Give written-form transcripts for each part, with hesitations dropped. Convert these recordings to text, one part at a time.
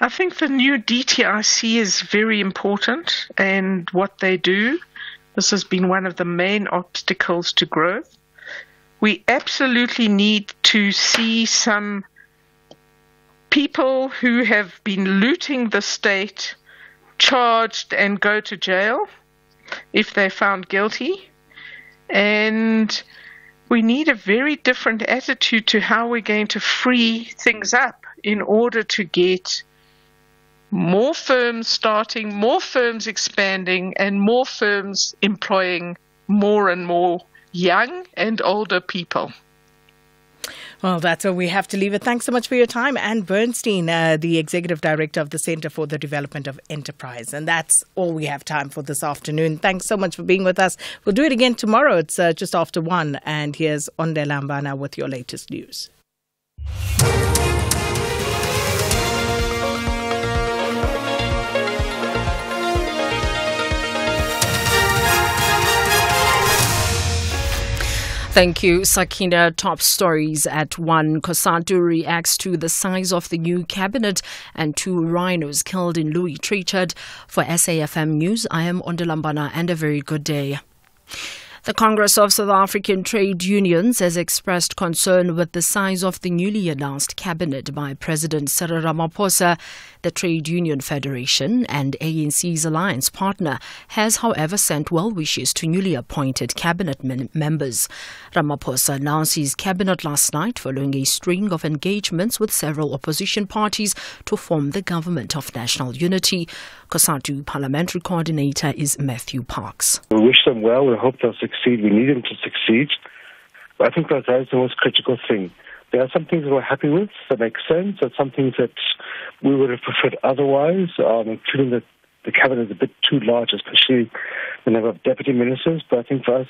I think the new DTIC is very important, and what they do. This has been one of the main obstacles to growth. We absolutely need to see some people who have been looting the state charged and go to jail if they're found guilty. And we need a very different attitude to how we're going to free things up in order to get more firms starting, more firms expanding, and more firms employing more and more young and older people. Well, that's where we have to leave it. Thanks so much for your time. Anne Bernstein, the Executive Director of the Centre for the Development of Enterprise. And that's all we have time for this afternoon. Thanks so much for being with us. We'll do it again tomorrow. It's just after 1. And here's Onde Lambana with your latest news. Thank you, Sakina. Top stories at 1. COSATU reacts to the size of the new cabinet and 2 rhinos killed in Louis Trichardt. For SAFM News, I am Onde Lambana, and a very good day. The Congress of South African Trade Unions has expressed concern with the size of the newly announced cabinet by President Cyril Ramaphosa. The Trade Union Federation and ANC's alliance partner has, however, sent well wishes to newly appointed cabinet members. Ramaphosa announced his cabinet last night following a string of engagements with several opposition parties to form the Government of National Unity. COSATU Parliamentary Coordinator is Matthew Parks. We wish them well. We hope they'll succeed. We need them to succeed. But I think that is the most critical thing. There are some things that we're happy with that make sense. There are some things that we would have preferred otherwise, including that the cabinet is a bit too large, especially the number of deputy ministers. But I think for us,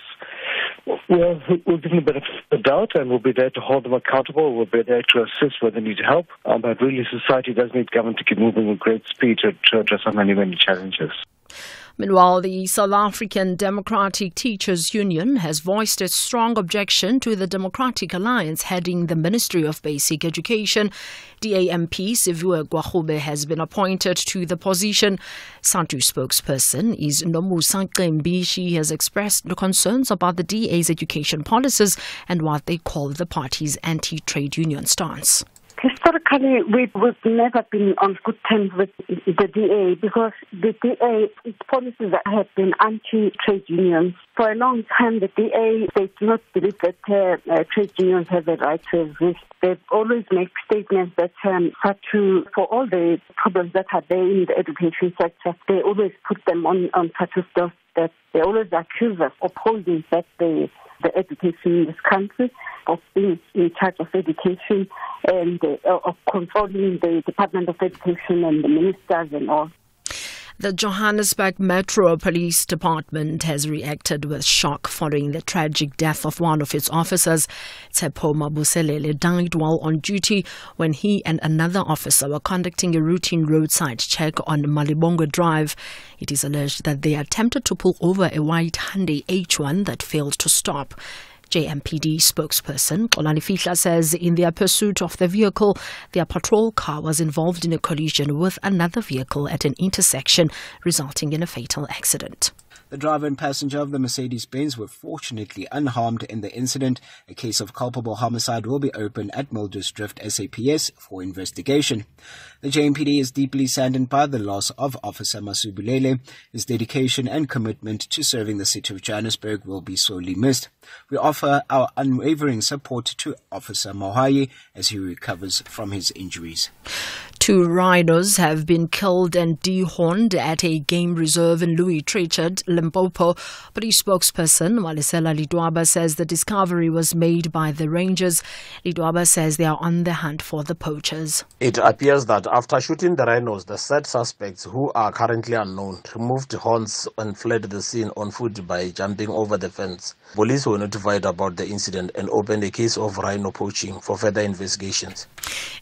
we'll give them a bit of the doubt, and we'll be there to hold them accountable. We'll be there to assist where they need help. But really, society does need government to keep moving with great speed to address our many, many challenges. Meanwhile, the South African Democratic Teachers Union has voiced its strong objection to the Democratic Alliance heading the Ministry of Basic Education. DAMP Sivuya Gwagube has been appointed to the position. SANTU spokesperson is Nomusa Qembi. She has expressed concerns about the DA's education policies and what they call the party's anti-trade union stance. Historically, we've never been on good terms with the DA because the DA's policies have been anti-trade unions. For a long time, the DA, they do not believe that trade unions have the right to exist. They always make statements that for all the problems that are there in the education sector, they always put them on such stuff that they always accuse us of holding back the education in this country, of being in charge of education and of controlling the Department of Education and the ministers and all. The Johannesburg Metro Police Department has reacted with shock following the tragic death of one of its officers. Tsepo Mabuselele died while on duty when he and another officer were conducting a routine roadside check on Malibongwe Drive. It is alleged that they attempted to pull over a white Hyundai H1 that failed to stop. JMPD spokesperson Xolani Fihla says in their pursuit of the vehicle, their patrol car was involved in a collision with another vehicle at an intersection, resulting in a fatal accident. The driver and passenger of the Mercedes-Benz were fortunately unharmed in the incident. A case of culpable homicide will be opened at Milders Drift SAPS for investigation. The JMPD is deeply saddened by the loss of Officer Masubulele. His dedication and commitment to serving the city of Johannesburg will be sorely missed. We offer our unwavering support to Officer Mohaye as he recovers from his injuries. 2 rhinos have been killed and dehorned at a game reserve in Louis Trichardt, Limpopo. Police spokesperson Walisela Lidwaba says the discovery was made by the rangers. Lidwaba says they are on the hunt for the poachers. It appears that after shooting the rhinos, the said suspects, who are currently unknown, removed horns and fled the scene on foot by jumping over the fence. Police were notified about the incident and opened a case of rhino poaching for further investigations.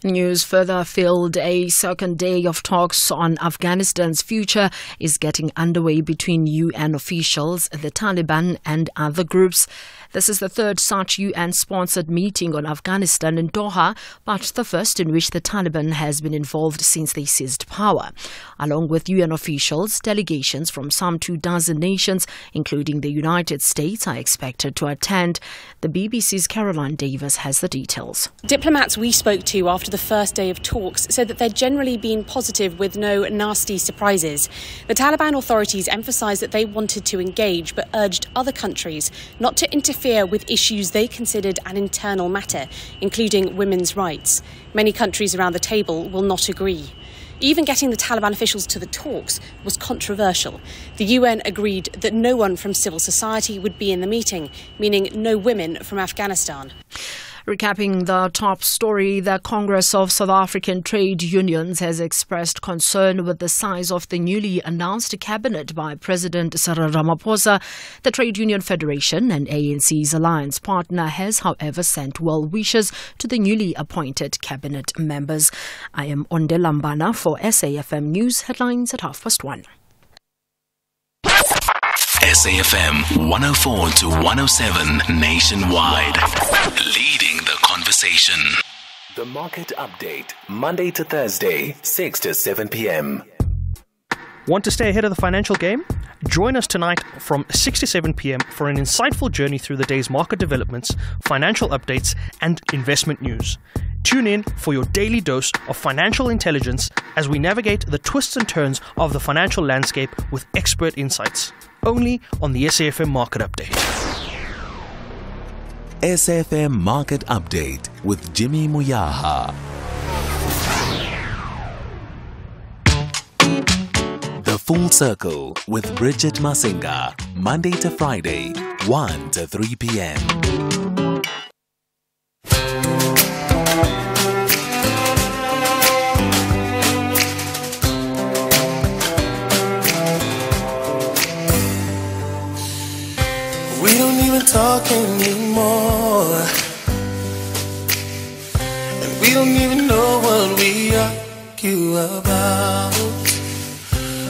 News further afield, a second day of talks on Afghanistan's future is getting underway between UN officials, the Taliban and other groups. This is the third such UN-sponsored meeting on Afghanistan in Doha, but the first in which the Taliban has been involved since they seized power. Along with UN officials, delegations from some 24 nations, including the United States, are expected to attend. The BBC's Caroline Davis has the details. Diplomats we spoke to after the first day of talks said that they'd generally been positive with no nasty surprises. The Taliban authorities emphasised that they wanted to engage but urged other countries not to interfere with issues they considered an internal matter, including women's rights. Many countries around the table will not agree. Even getting the Taliban officials to the talks was controversial. The UN agreed that no one from civil society would be in the meeting, meaning no women from Afghanistan. Recapping the top story, the Congress of South African Trade Unions has expressed concern with the size of the newly announced cabinet by President Cyril Ramaphosa. The Trade Union Federation, and ANC's alliance partner, has, however, sent well wishes to the newly appointed cabinet members. I am Onde Lambana for SAFM News, headlines at 1:30. SAFM 104 to 107 nationwide. Leading the conversation. The Market Update, Monday to Thursday, 6 to 7 p.m. Want to stay ahead of the financial game? Join us tonight from 6 to 7 p.m. for an insightful journey through the day's market developments, financial updates, and investment news. Tune in for your daily dose of financial intelligence as we navigate the twists and turns of the financial landscape with expert insights. Only on the SAFM Market Update. SAFM Market Update with Jimmy Muyaha. The Full Circle with Bridget Masinga. Monday to Friday, 1 to 3 p.m. We don't even talk anymore, and we don't even know what we argue about.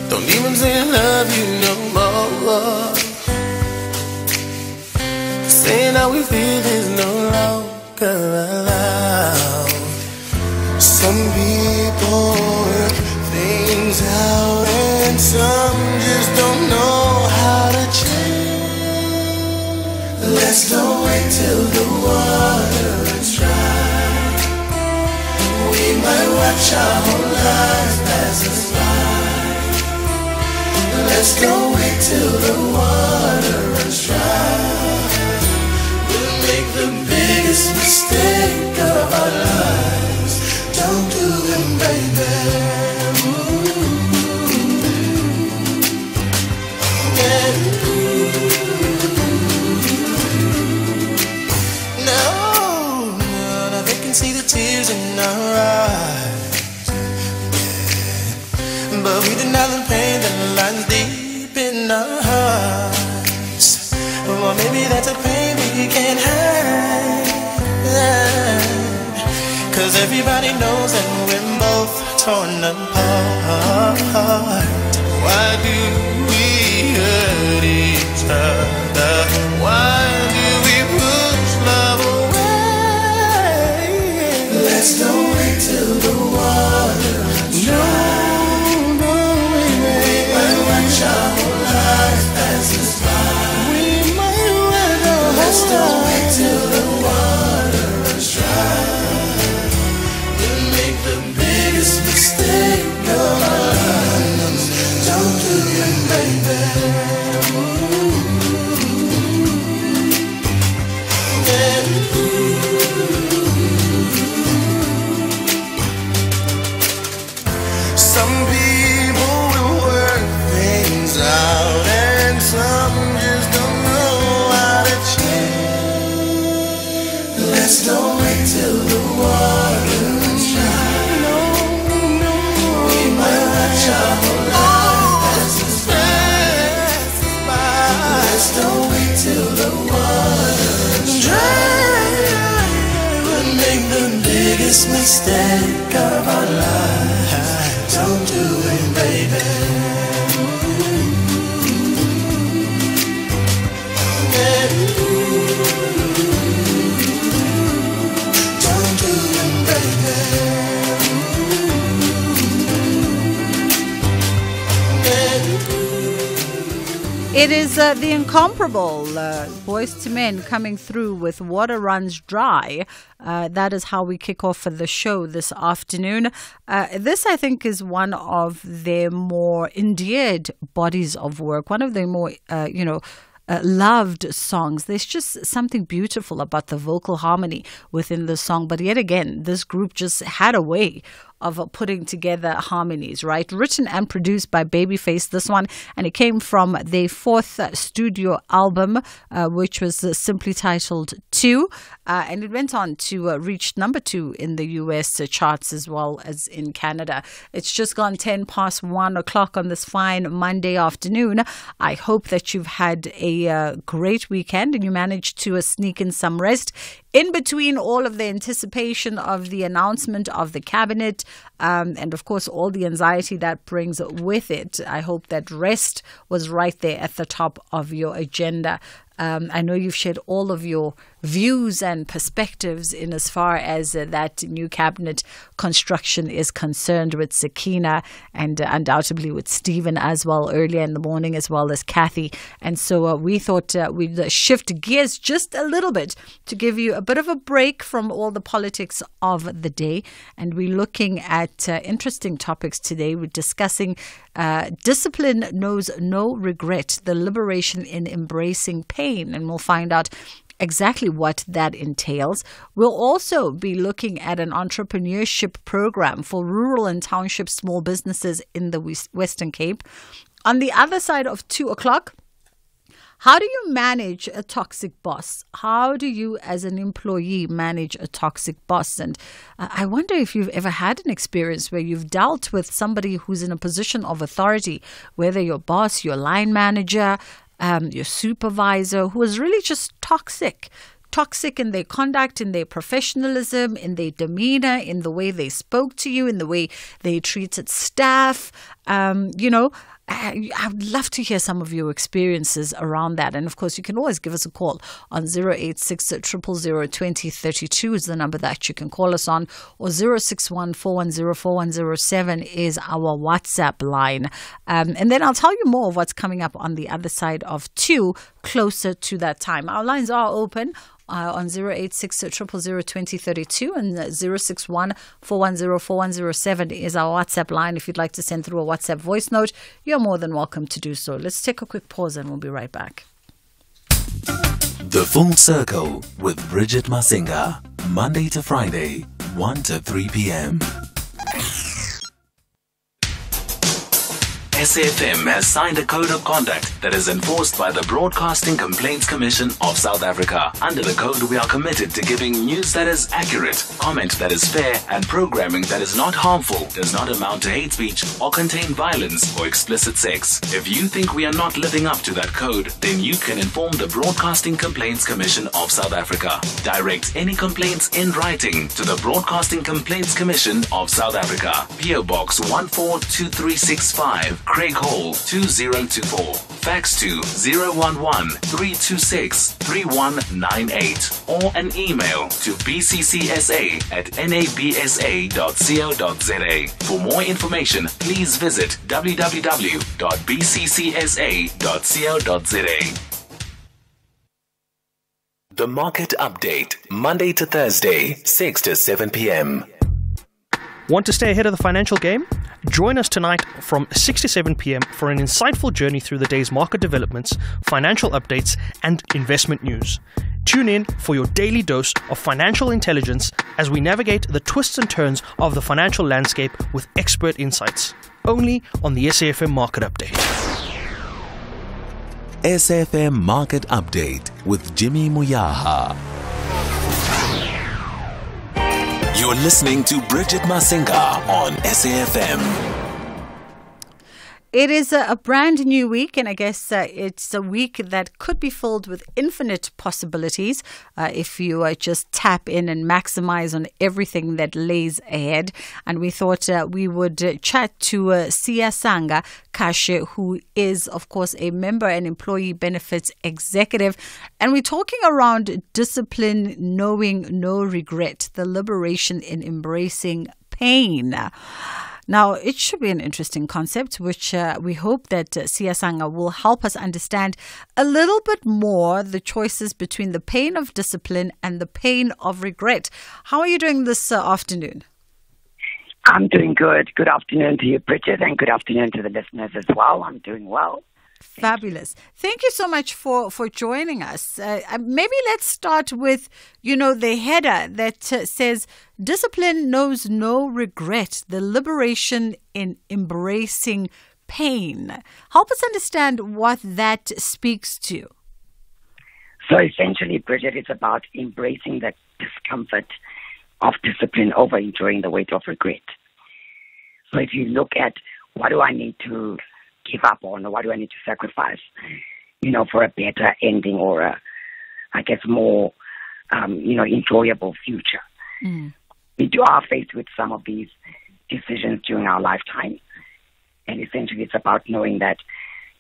Don't even say I love you no more. Saying how we feel is no longer allowed. Some people work things out, and some just don't know how to change. Let's don't wait till the water runs dry. We might watch our whole lives pass us by. Let's don't wait till the water runs dry. We'll make the biggest mistake of our lives. Don't do it, baby. See the tears in our eyes, yeah. But we deny the pain that lies deep in our hearts. Or maybe that's a pain we can't hide, yeah. 'Cause everybody knows that we're both torn apart. Why do we hurt each other? Why do we push love away? Let's don't wait till the water runs dry. No, we might watch our whole lives pass us by. We might let's don't wait till the water runs dry. We'll make the biggest mistake of our lives. Don't do it, baby. Some people will work things out, and some just don't know how to change. Let's don't wait till the water runs dry. No. We might watch our whole lives pass us by. Let's don't wait till the water runs dry. We'll make the biggest biggest mistake of our lives. Don't do it, baby. Don't do it, baby. It is the incomparable Boyz II Men coming through with Water Runs Dry. That is how we kick off the show this afternoon. This, I think, is one of their more endeared bodies of work, one of their more, loved songs. There's just something beautiful about the vocal harmony within the song. But yet again, this group just had a way of putting together harmonies, right? Written and produced by Babyface, this one, and it came from their fourth studio album, which was simply titled 2, and it went on to reach number 2 in the US charts as well as in Canada. It's just gone 10 past 1 o'clock on this fine Monday afternoon. I hope that you've had a great weekend and you managed to sneak in some rest in between all of the anticipation of the announcement of the cabinet, and of course all the anxiety that brings with it. I hope that rest was right there at the top of your agenda. I know you've shared all of your views and perspectives in as far as that new cabinet construction is concerned, with Sakina and undoubtedly with Stephen as well earlier in the morning, as well as Kathy. And so we thought we'd shift gears just a little bit to give you a bit of a break from all the politics of the day. And we're looking at interesting topics today. We're discussing discipline knows no regret, the liberation in embracing pain. And we'll find out exactly what that entails. We'll also be looking at an entrepreneurship program for rural and township small businesses in the Western Cape. On the other side of 2 o'clock, how do you manage a toxic boss? How do you, as an employee, manage a toxic boss? And I wonder if you've ever had an experience where you've dealt with somebody who's in a position of authority, whether your boss, your line manager, your supervisor, who is really just toxic in their conduct, in their professionalism, in their demeanor, in the way they spoke to you, in the way they treated staff. I would love to hear some of your experiences around that. And of course, you can always give us a call on 086 000 2032 is the number that you can call us on, or 061 410 4107 is our WhatsApp line. And then I'll tell you more of what's coming up on the other side of 2 closer to that time. Our lines are open on 086 000 2032 and 061 410 4107 is our WhatsApp line. If you'd like to send through a WhatsApp voice note, you're more than welcome to do so. Let's take a quick pause and we'll be right back. The Full Circle with Bridget Masinga, Monday to Friday, 1 to 3 p.m. SAFM has signed a code of conduct that is enforced by the Broadcasting Complaints Commission of South Africa. Under the code, we are committed to giving news that is accurate, comment that is fair, and programming that is not harmful, does not amount to hate speech, or contain violence or explicit sex. If you think we are not living up to that code, then you can inform the Broadcasting Complaints Commission of South Africa. Direct any complaints in writing to the Broadcasting Complaints Commission of South Africa. PO Box 142365. Craig Hall 2024. Fax to 011-326-3198 or an email to bccsa@nabsa.co.za. For more information, please visit www.bccsa.co.za. The Market Update, Monday to Thursday, 6 to 7 p.m. Want to stay ahead of the financial game? Join us tonight from 6 to 7 p.m. for an insightful journey through the day's market developments, financial updates, and investment news. Tune in for your daily dose of financial intelligence as we navigate the twists and turns of the financial landscape with expert insights. Only on the SAFM Market Update. SAFM Market Update with Jimmy Muyaha. You're listening to Bridget Masinga on SAFM. It is a brand new week, and I guess it's a week that could be filled with infinite possibilities if you just tap in and maximize on everything that lays ahead. And we thought we would chat to Siyasanga Kashe, who is, of course, a member and employee benefits executive. And we're talking around discipline, knowing no regret, the liberation in embracing pain. Now, it should be an interesting concept, which we hope that Siyasanga will help us understand a little bit more the choices between the pain of discipline and the pain of regret. How are you doing this afternoon? I'm doing good. Good afternoon to you, Bridget, and good afternoon to the listeners as well. I'm doing well. Fabulous. Thank you so much for joining us. Maybe let's start with, the header that says, discipline knows no regret, the liberation in embracing pain. Help us understand what that speaks to. So essentially, Bridget, it's about embracing the discomfort of discipline over enjoying the weight of regret. So if you look at what do I need to give up on, or what do I need to sacrifice, for a better ending or a, more, enjoyable future. We are faced with some of these decisions during our lifetime. And essentially it's about knowing that,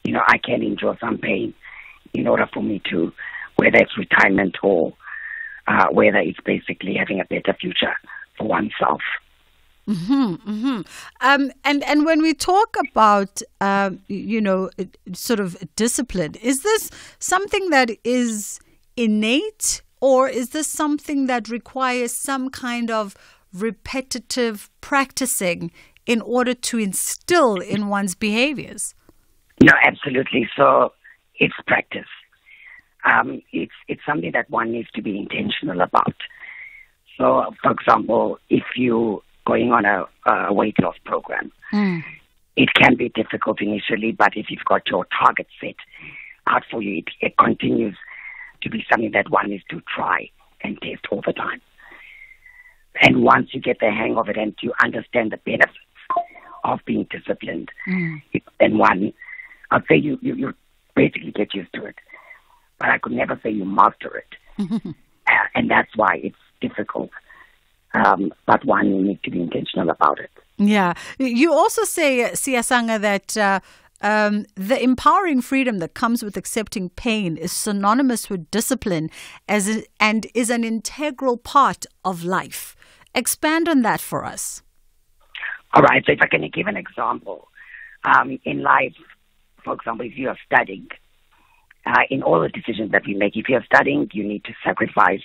I can endure some pain in order for me to, whether it's retirement or whether it's basically having a better future for oneself. And when we talk about, sort of discipline, is this something that is innate, or is this something that requires some kind of repetitive practicing in order to instill in one's behaviors? No, absolutely. So it's practice. It's something that one needs to be intentional about. So, for example, if you going on a weight loss program, it can be difficult initially, but if you've got your target set out for you, it continues to be something that one needs to try and test all the time. And once you get the hang of it and you understand the benefits of being disciplined, then I'd say you basically get used to it. But I could never say you master it. And that's why it's difficult. But one, you need to be intentional about it. Yeah. You also say, Siyasanga, that the empowering freedom that comes with accepting pain is synonymous with discipline and is an integral part of life. Expand on that for us. All right. So if I can give an example. In life, for example, if you are studying, in all the decisions that we make, if you're studying, you need to sacrifice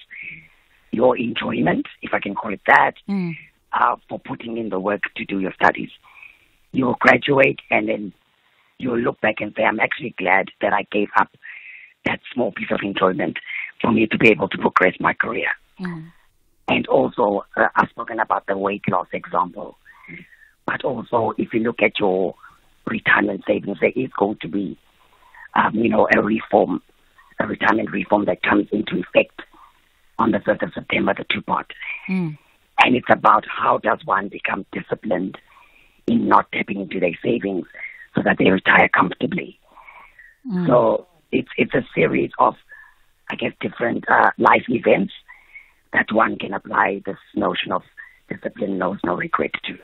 your enjoyment, if I can call it that, for putting in the work to do your studies. You'll graduate and then you'll look back and say, I'm actually glad that I gave up that small piece of enjoyment for me to be able to progress my career. And also, I've spoken about the weight loss example. But also, if you look at your retirement savings, there is going to be, a retirement reform that comes into effect on the 1st of September, the two-part. And it's about how does one become disciplined in not tapping into their savings so that they retire comfortably. So it's a series of, different life events that one can apply this notion of discipline knows no regret to.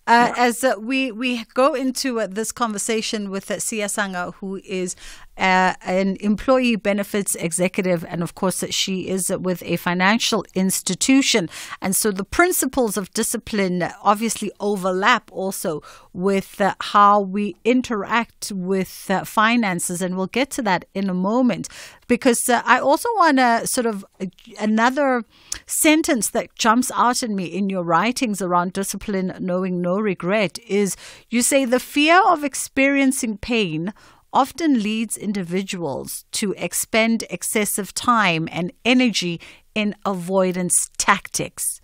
As we go into this conversation with Siyasanga, who is an employee benefits executive, and of course she is with a financial institution, and so the principles of discipline obviously overlap also with how we interact with finances, and we'll get to that in a moment, because I also want to sort of another sentence that jumps out at me in your writings around discipline knowing no regret is, you say, the fear of experiencing pain often leads individuals to expend excessive time and energy in avoidance tactics.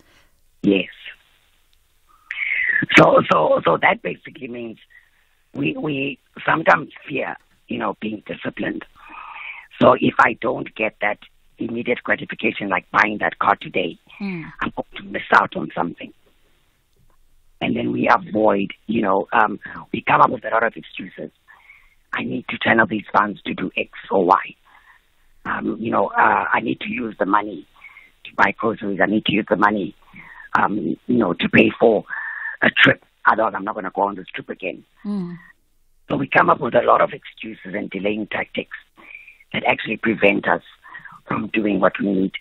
Yes. So that basically means we sometimes fear, being disciplined. So if I don't get that immediate gratification, like buying that car today, I'm going to miss out on something. and then we avoid, we come up with a lot of excuses. I need to channel these funds to do X or Y. I need to use the money to buy groceries. I need to use the money, to pay for a trip. Otherwise, I'm not going to go on this trip again. So we come up with a lot of excuses and delaying tactics that actually prevent us from doing what we need,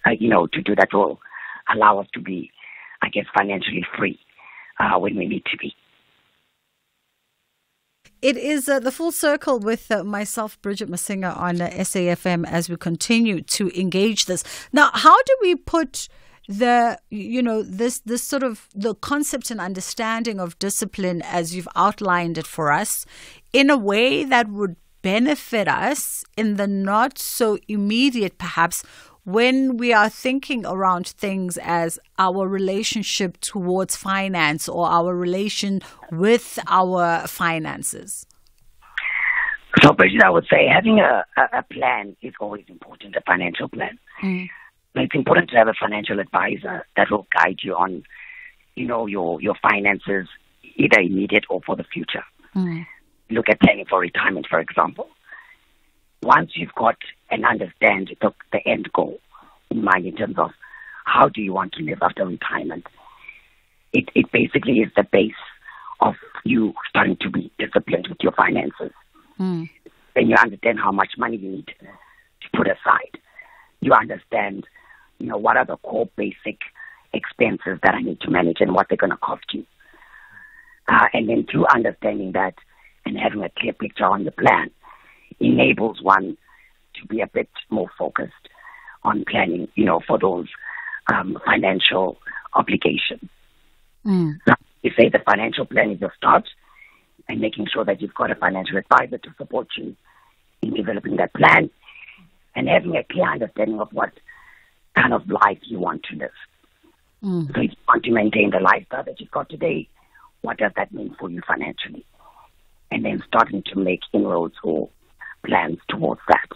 to do, that will allow us to be, I guess, financially free when we need to be. It is the Full Circle with myself, Bridget Masinga, on SAFM as we continue to engage this. Now, how do we put this sort of the concept and understanding of discipline as you've outlined it for us in a way that would benefit us in the not so immediate, perhaps, when we are thinking around things as our relationship towards finance or our relation with our finances? So, Bridget, I would say having a plan is always important, a financial plan. It's important to have a financial advisor that will guide you on, your finances, either immediate or for the future. Look at planning for retirement, for example. Once you've got and understand the end goal in mind in terms of how do you want to live after retirement, it basically is the base of you starting to be disciplined with your finances. Then you understand how much money you need to put aside. You understand, what are the core basic expenses that I need to manage and what they're going to cost you. And then through understanding that and having a clear picture on the plan enables one to be a bit more focused on planning, for those financial obligations. So you say the financial plan is your start, and making sure that you've got a financial advisor to support you in developing that plan and having a clear understanding of what kind of life you want to live. So if you want to maintain the lifestyle that you've got today, what does that mean for you financially? And then starting to make inroads or plans towards that.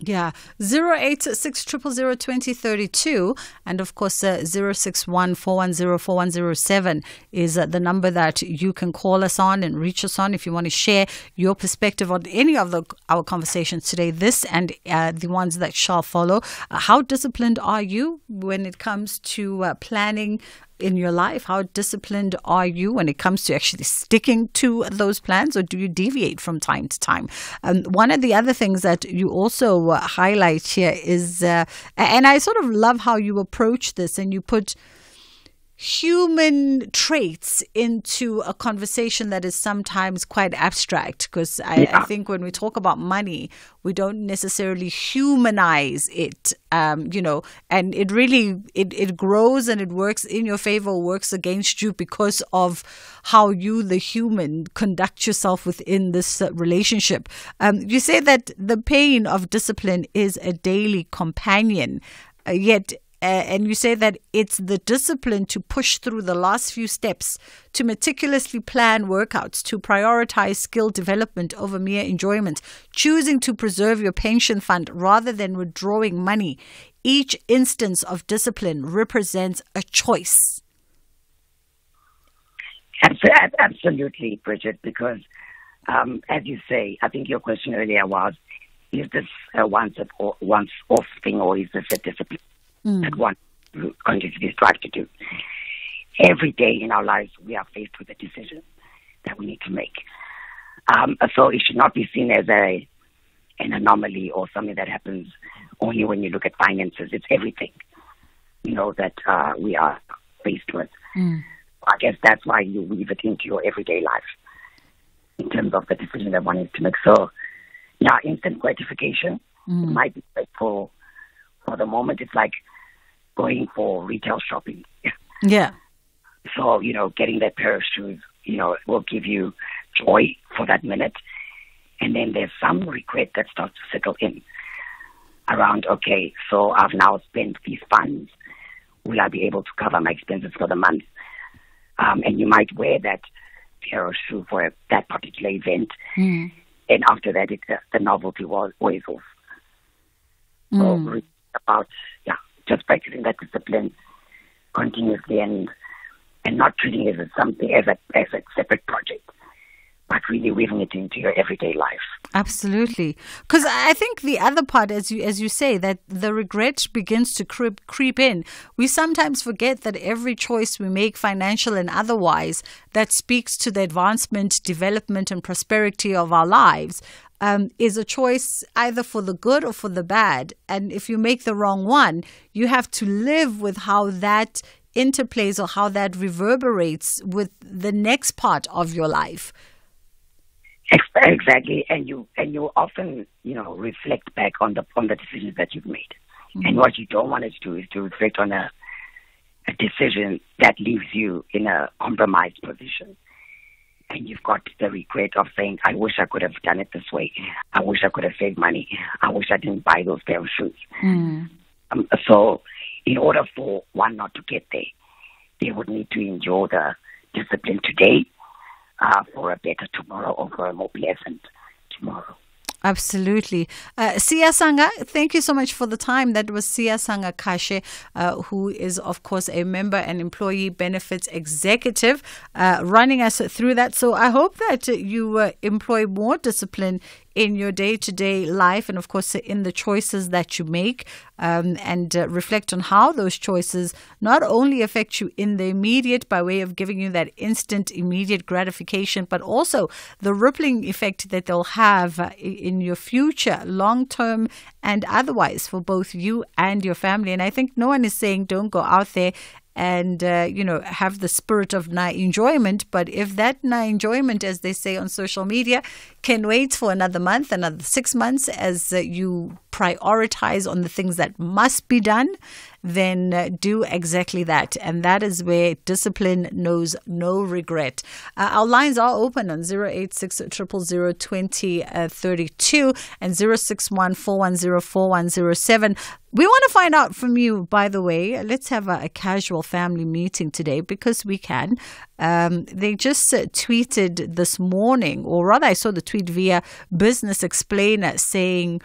Yeah, 086002032 and of course 061-410-4107 is the number that you can call us on and reach us on if you want to share your perspective on any of our conversations today, this and the ones that shall follow. How disciplined are you when it comes to planning in your life? How disciplined are you when it comes to actually sticking to those plans, or do you deviate from time to time? One of the other things that you also highlight here is, and I sort of love how you approach this, and you put human traits into a conversation that is sometimes quite abstract, because I think when we talk about money, we don't necessarily humanize it, and it really, it grows and it works in your favor or works against you because of how you, the human, conduct yourself within this relationship. You say that the pain of discipline is a daily companion, yet and you say that it's the discipline to push through the last few steps, to meticulously plan workouts, to prioritize skill development over mere enjoyment, choosing to preserve your pension fund rather than withdrawing money. Each instance of discipline represents a choice. Absolutely, Bridget, because as you say, I think your question earlier was, is this a once-off thing, or is this a discipline that one continuously strive to do? Every day in our lives, we are faced with a decision that we need to make. So it should not be seen as an anomaly or something that happens only when you look at finances. It's everything, that we are faced with. I guess that's why you weave it into your everyday life in terms of the decision that one needs to make. So, instant gratification might be great for the moment. It's like going for retail shopping. Yeah. So, getting that pair of shoes, will give you joy for that minute. And then there's some regret that starts to settle in around, okay, so I've now spent these funds. Will I be able to cover my expenses for the month? And you might wear that pair of shoe for that particular event. And after that, the novelty wears off. So about, just practicing that discipline continuously and and not treating it as something as a separate project, but really weaving it into your everyday life. Absolutely. Because I think the other part, as you say, that the regret begins to creep in. We sometimes forget that every choice we make, financial and otherwise, that speaks to the advancement, development and prosperity of our lives, is a choice either for the good or for the bad. And if you make the wrong one, you have to live with how that interplays or how that reverberates with the next part of your life. Exactly, and you often reflect back on the decisions that you've made, and what you don't want to do is to reflect on a decision that leaves you in a compromised position, and you've got the regret of saying, "I wish I could have done it this way. I wish I could have saved money. I wish I didn't buy those pair of shoes." So, in order for one not to get there, they would need to endure the discipline today. For a better tomorrow or for a more pleasant tomorrow. Absolutely. Siyasanga, thank you so much for the time. That was Siyasanga Kashe, who is, of course, a member and employee benefits executive, running us through that. So I hope that you employ more discipline in your day-to-day life and, of course, in the choices that you make, and reflect on how those choices not only affect you in the immediate by way of giving you that instant, immediate gratification, but also the rippling effect that they'll have in your future, long-term and otherwise, for both you and your family. And I think no one is saying don't go out there and, have the spirit of enjoyment. But if that enjoyment, as they say on social media, can wait for another month, another 6 months, as you prioritize on the things that must be done, then do exactly that. And that is where discipline knows no regret. Our lines are open on 086 000 2032 and 061 410 4107. We want to find out from you, by the way. Let's have a casual family meeting today because we can. They just tweeted this morning, or rather I saw the tweet via Business Explainer, saying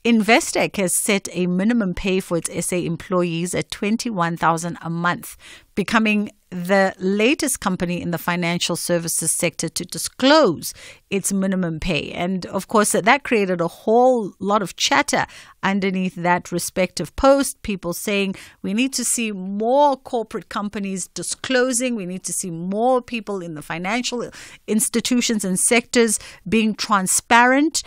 Investec has set a minimum pay for its SA employees at $21,000 a month, becoming the latest company in the financial services sector to disclose its minimum pay. And of course, that created a whole lot of chatter underneath that respective post. People saying we need to see more corporate companies disclosing. We need to see more people in the financial institutions and sectors being transparent.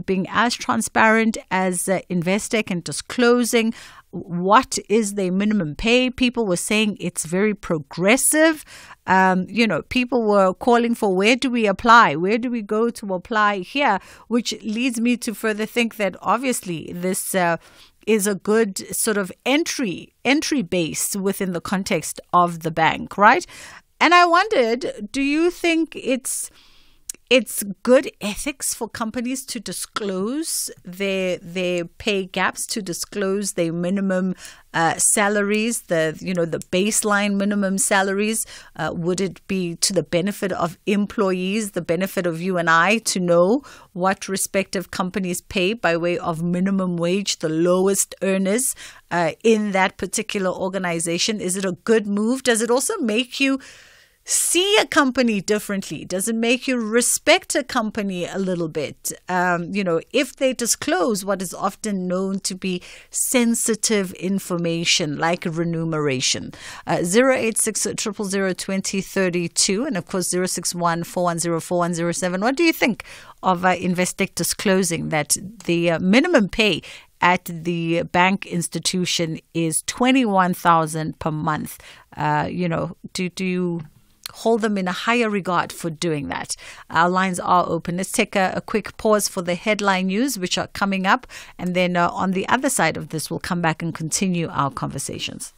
Being as transparent as Investec and disclosing what is their minimum pay. People were saying it's very progressive. People were calling for where do we apply? Where do we go to apply here? Which leads me to further think that obviously this is a good sort of entry base within the context of the bank, right? And I wondered, do you think it's good ethics for companies to disclose their pay gaps, to disclose their minimum salaries, the baseline minimum salaries? Would it be to the benefit of employees, the benefit of you and I, to know what respective companies pay by way of minimum wage, the lowest earners in that particular organization? Is it a good move? Does it also make you see a company differently? Does it make you respect a company a little bit? If they disclose what is often known to be sensitive information like remuneration. 086 000 2032 and of course 061 410 4107. What do you think of Investec disclosing that the minimum pay at the bank institution is $21,000 per month? Do you hold them in a higher regard for doing that? Our lines are open. Let's take a quick pause for the headline news, which are coming up. And then on the other side of this, we'll come back and continue our conversations.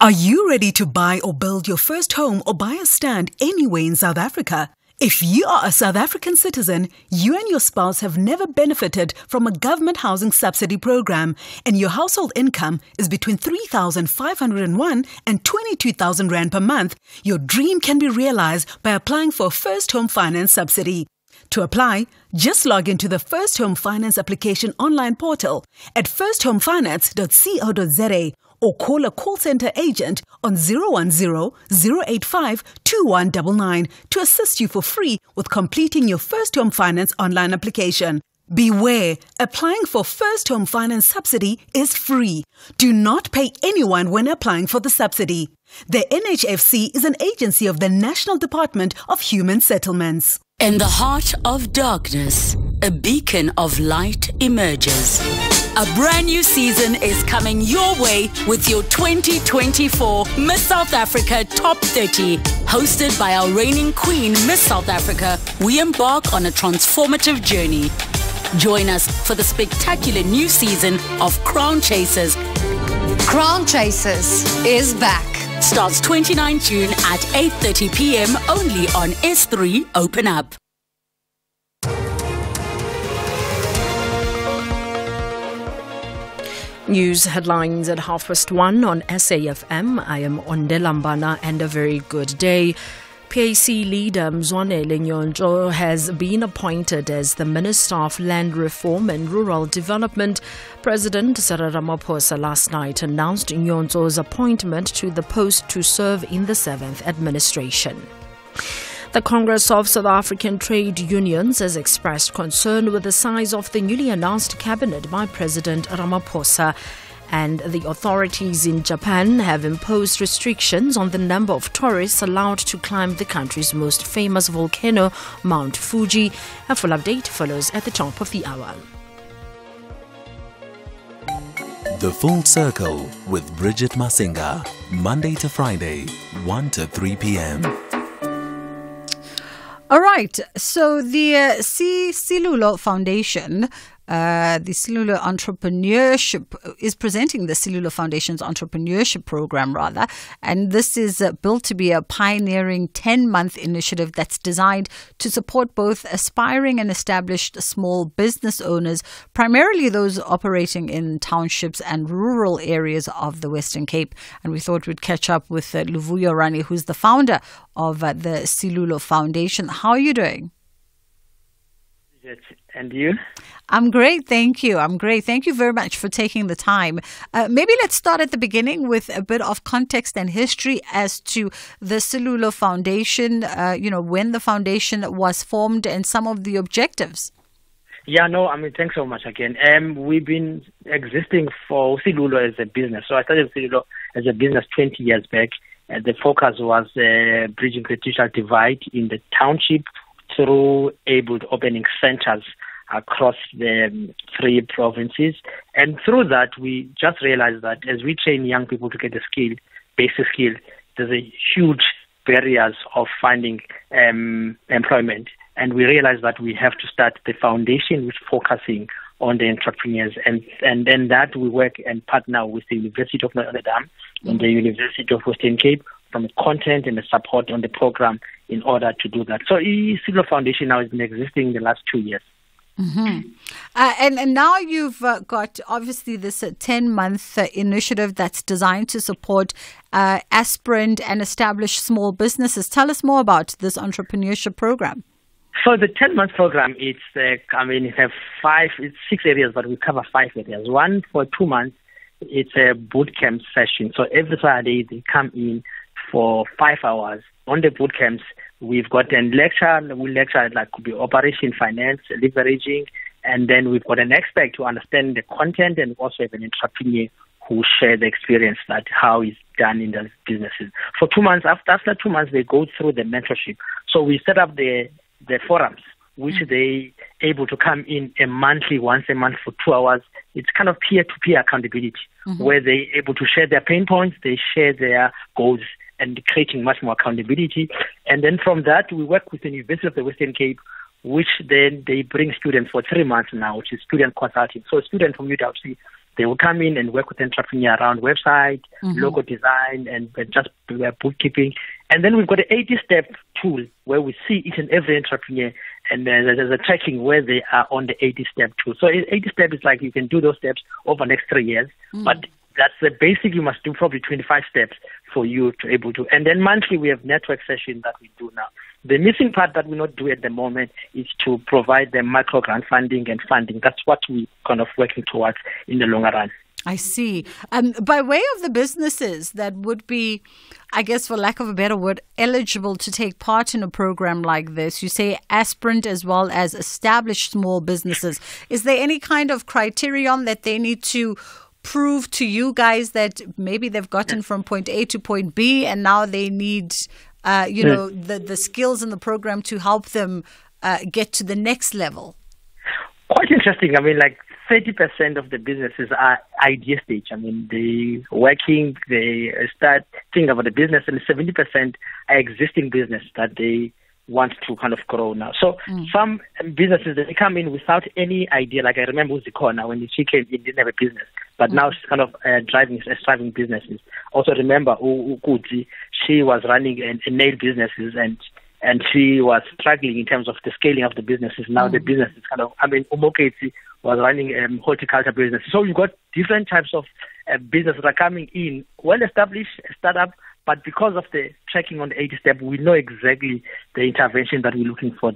Are you ready to buy or build your first home or buy a stand anywhere in South Africa? If you are a South African citizen, you and your spouse have never benefited from a government housing subsidy program, and your household income is between 3,501 and 22,000 Rand per month, your dream can be realized by applying for a first home finance subsidy. To apply, just log into the First Home Finance application online portal at firsthomefinance.co.za or call a call center agent on 010-085-2199 to assist you for free with completing your first home finance online application. Beware, applying for first home finance subsidy is free. Do not pay anyone when applying for the subsidy. The NHFC is an agency of the National Department of Human Settlements. In the heart of darkness, a beacon of light emerges. A brand new season is coming your way with your 2024 Miss South Africa Top 30. Hosted by our reigning queen, Miss South Africa, we embark on a transformative journey. Join us for the spectacular new season of Crown Chasers. Crown Chasers is back. Starts 29 June at 8:30 p.m. only on S3 Open Up. News headlines at 1:30 on SAFM. I am Onde Lambana and a very good day. PAC leader Mzwanele Nyonjo has been appointed as the Minister of Land Reform and Rural Development. President Cyril Ramaphosa last night announced Nyonjo's appointment to the post to serve in the 7th administration. The Congress of South African Trade Unions has expressed concern with the size of the newly announced cabinet by President Ramaphosa. And the authorities in Japan have imposed restrictions on the number of tourists allowed to climb the country's most famous volcano, Mount Fuji. A full update follows at the top of the hour. The Full Circle with Bridget Masinga, Monday to Friday, 1 to 3 p.m. All right. So the Silulo Foundation, the Silulo Entrepreneurship is presenting the Silulo Foundation's entrepreneurship program, and this is built to be a pioneering 10-month initiative that's designed to support both aspiring and established small business owners, primarily those operating in townships and rural areas of the Western Cape. And we thought we'd catch up with Luvuyo Rani, who's the founder of the Silulo Foundation. How are you doing? And you? I'm great, thank you. I'm great. Thank you very much for taking the time. Maybe let's start at the beginning with a bit of context and history as to the Silulo Foundation, when the foundation was formed and some of the objectives. Thanks so much again. We've been existing for Silulo as a business. So I started Silulo as a business 20 years back. The focus was bridging the digital divide in the township through able opening centers across the 3 provinces. And through that, we just realized that as we train young people to get a skill, basic skill, there's a huge barriers of finding employment. And we realized that we have to start the foundation with focusing on the entrepreneurs. And then that we work and partner with the University of Notre Dame and the University of Western Cape from content and the support on the program in order to do that. So Silulo Foundation now has been existing the last 2 years. Mm-hmm. And now you've got obviously this 10-month initiative that's designed to support aspirant and established small businesses. Tell us more about this entrepreneurship program. So the 10-month program, it's 6 areas, but we cover 5 areas. One, for 2 months, it's a boot camp session. So every Saturday they come in for 5 hours. On the boot camps, we've got a lecture. We lecture could be operation, finance, leveraging, and then we've got an expert to understand the content, and also have an entrepreneur who share the experience that how it's done in those businesses. For 2 months, after 2 months, they go through the mentorship. So we set up the forums, which they able to come in once a month for 2 hours. It's kind of peer-to-peer accountability, where they're able to share their pain points, they share their goals, and creating much more accountability. And then from that, we work with the University of the Western Cape, which then they bring students for 3 months now, which is student consulting. So students from UWC, they will come in and work with entrepreneurs around website, logo design, and just bookkeeping. And then we've got an 80-step tool where we see each and every entrepreneur, and there's a tracking where they are on the 80-step tool. So 80-step is you can do those steps over the next 3 years, but that's the basic. You must do probably 25 steps for you to able to. And then monthly we have network sessions that we do now. The missing part that we not do at the moment is to provide them micro grant funding and funding. That's what we kind of working towards in the longer run. I see. By way of the businesses that would be, I guess, for lack of a better word, eligible to take part in a program like this, you say aspirant as well as established small businesses. Is there any kind of criterion that they need to prove to you guys that maybe they've gotten from point A to point B and now they need, the skills in the program to help them get to the next level? Quite interesting. I mean, 30% of the businesses are idea stage. I mean, they start thinking about the business, and 70% are existing business that they want to kind of grow now. So some businesses, they come in without any idea. Like I remember Uzikona, when she came in, didn't have a business, but now she's kind of driving businesses. Also remember Ukuti, she was running a nail businesses and she was struggling in terms of the scaling of the businesses. Now the business is Umoketi was running horticulture business. So you've got different types of businesses that are coming in, well-established, startup, but because of the tracking on the 80 step, we know exactly the intervention that we're looking for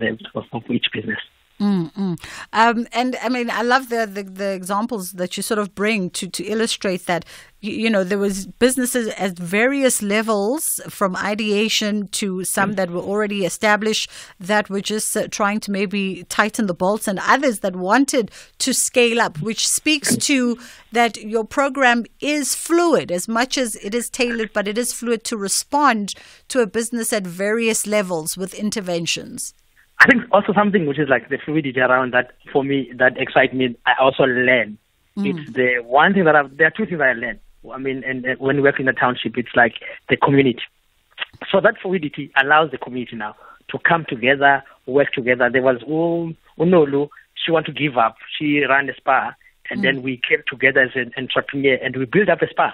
each business. And I mean, I love the examples that you sort of bring to illustrate that, there was businesses at various levels, from ideation to some that were already established that were just trying to maybe tighten the bolts, and others that wanted to scale up, which speaks to that your program is fluid as much as it is tailored, but it is fluid to respond to a business at various levels with interventions. I think also something which is like the fluidity around that, for me, that excites me, I also learn. It's the one thing there are two things I learn. I mean, and when you work in the township, it's like the community. So that fluidity allows the community now to come together, work together. There was Unolu, she wanted to give up. She ran a spa, and then we came together as an entrepreneur, and we built up a spa.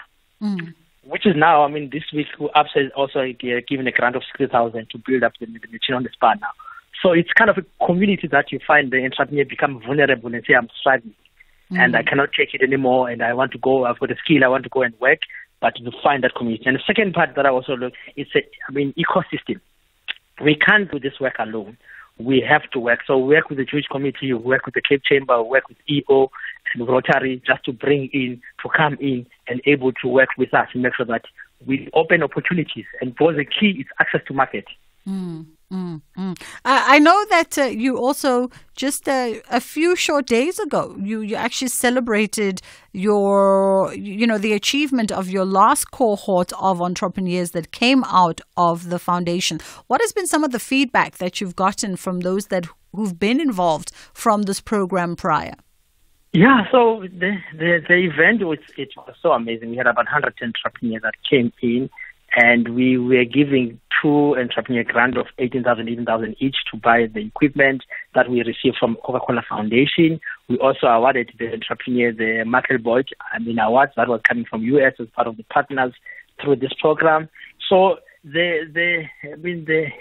Which is now, I mean, this week, UPSA is also given a grant of 60,000 to build up the machine on the spa now. So it's kind of a community that you find the entrepreneur become vulnerable and say, I'm struggling and I cannot take it anymore and I want to go, I've got a skill, I want to go and work, but to find that community. And the second part that I also look, it's ecosystem. We can't do this work alone. We have to work. So we work with the Jewish community, we work with the Cape Chamber, we work with EO and Rotary just to come in and able to work with us and make sure that we open opportunities. And for the key is access to market. I know that you also, just a few short days ago, you actually celebrated the achievement of your last cohort of entrepreneurs that came out of the foundation. What has been some of the feedback that you've gotten from those who've been involved from this program prior? Yeah, so the event was so amazing. We had about 100 entrepreneurs that came in, and we were giving two entrepreneur grant of 18,000 each to buy the equipment that we received from Coca-Cola Foundation. We also awarded the entrepreneur the Michael Boyd awards that was coming from US as part of the partners through this program. So the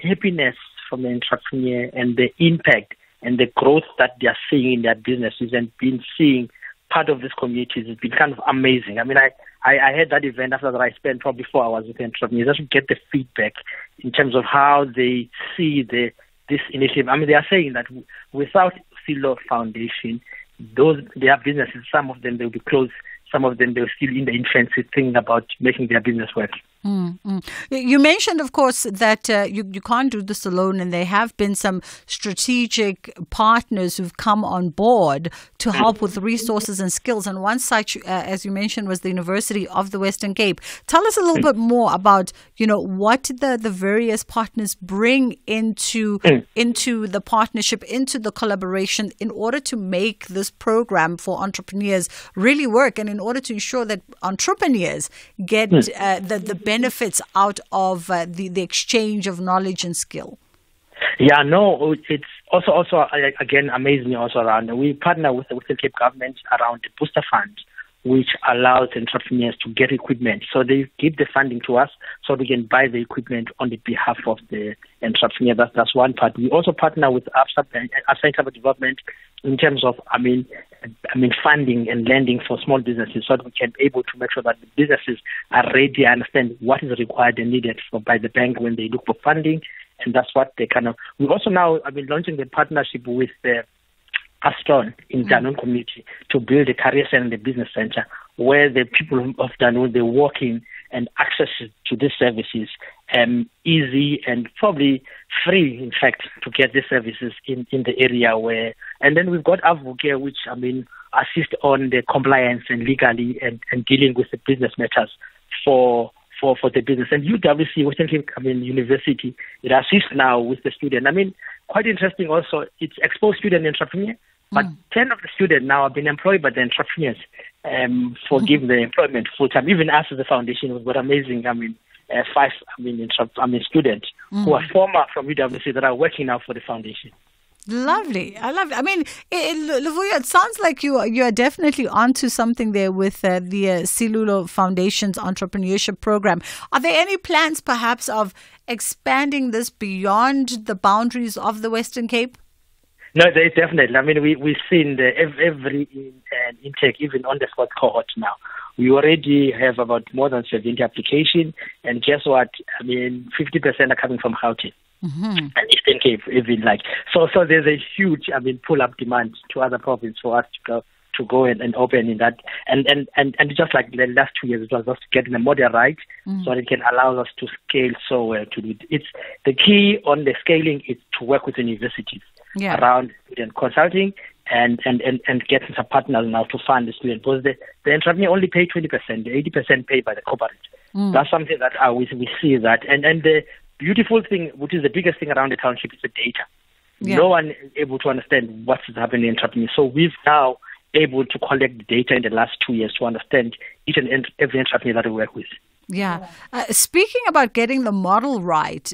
happiness from the entrepreneur and the impact and the growth that they are seeing in their businesses and been seeing part of this community has been kind of amazing. I mean, I had that event after that. I spent probably 4 hours with the entrepreneurs just to get the feedback in terms of how they see this initiative. I mean, they are saying that without Silo Foundation, their businesses, some of them, they'll be closed. Some of them, they're still in the infancy thinking about making their business work. You mentioned, of course, that you can't do this alone, and there have been some strategic partners who've come on board to help with resources and skills. And one such, as you mentioned, was the University of the Western Cape. Tell us a little bit more about, what the various partners bring into the partnership, into the collaboration, in order to make this program for entrepreneurs really work, and in order to ensure that entrepreneurs get the benefits out of the exchange of knowledge and skill. Yeah, no, it's also again amazing also around. We partner with the Western Cape government around the Booster Fund, which allows entrepreneurs to get equipment. So they give the funding to us so we can buy the equipment on the behalf of the entrepreneur. That's one part. We also partner with ABSA Development in terms of, funding and lending for small businesses, so that we can be able to make sure that the businesses are ready and understand what is required and needed by the bank when they look for funding. And that's what they we also now, launching the partnership with the Astron in Danon community to build a career center and the business center where the people of Danone, they walk in and access to these services easy and probably free, in fact, to get these services in the area where. And then we've got Avuke, which, assist on the compliance and legally and dealing with the business matters for the business. And UWC, Western Cape University, it assists now with the student. Quite interesting also, it's exposed student entrepreneur, but 10 of the students now have been employed by the entrepreneurs for giving the employment full time. Even us as the foundation was what amazing. 5 students who are former from UWC that are working now for the foundation. Lovely. I love it. Luvuyo, it sounds like you are definitely onto something there with the Silulo Foundation's entrepreneurship program. Are there any plans perhaps of expanding this beyond the boundaries of the Western Cape? No, definitely. We've seen every intake, even on the fourth cohort now. We already have about more than 70 applications, and guess what? 50% are coming from Gauteng. And Eastern Cape, even so there's a huge pull-up demand to other provinces for us to go and open in that, and just like the last 2 years, it was just getting the model right, so that it can allow us to scale so well. To do it's the key on the scaling is to work with universities around student consulting and getting some partners now to fund the student, because the entrepreneur only pay 20%, the 80% paid by the corporate. That's something that we see that, and the beautiful thing, which is the biggest thing around the township, is the data. No one is able to understand what's happening in entrepreneurs. So we've now able to collect the data in the last 2 years to understand each and every entrepreneur that we work with. Yeah. Speaking about getting the model right,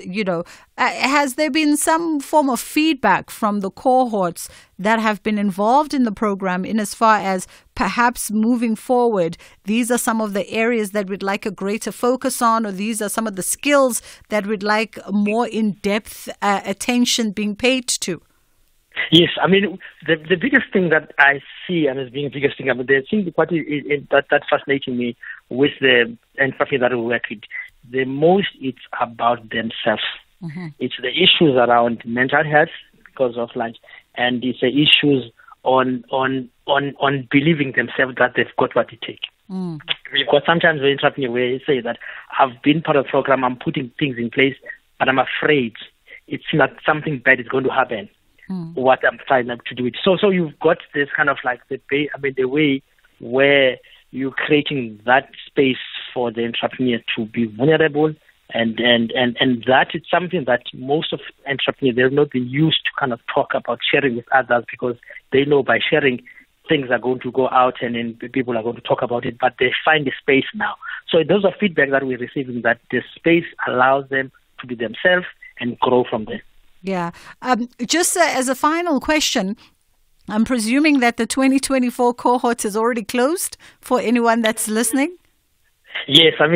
has there been some form of feedback from the cohorts that have been involved in the program in as far as perhaps moving forward, these are some of the areas that we'd like a greater focus on, or these are some of the skills that we'd like more in-depth attention being paid to? Yes, the biggest thing that I see, and as being the biggest thing, the thing that fascinating me with the entrepreneurs that we work with, the most it's about themselves. It's the issues around mental health because of and it's the issues on believing themselves that they've got what it takes. Because sometimes the entrepreneur will say that I've been part of the program, I'm putting things in place, but I'm afraid it's not something bad is going to happen. What I'm trying to do it. So you've got this kind of the way where you're creating that space for the entrepreneur to be vulnerable, and that is something that most of entrepreneurs, they've not been used to kind of talk about sharing with others, because they know by sharing things are going to go out and then people are going to talk about it, but they find the space now. So those are feedback that we're receiving, that the space allows them to be themselves and grow from there. Yeah. Just as a final question, I'm presuming that the 2024 cohort is already closed for anyone that's listening? Yes, we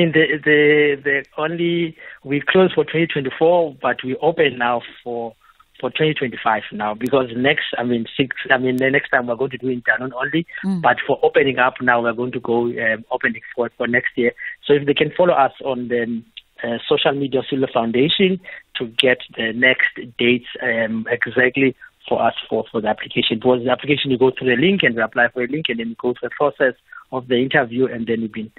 closed for 2024, but we open now for 2025 now, because the next time we're going to do it in Danone only, but for opening up now we're going to go opening for next year. So if they can follow us on the social media Silulo Foundation to get the next dates exactly for us for the application. Because the application, you go through the link and we apply for a link, and then you go through the process of the interview, and then you've been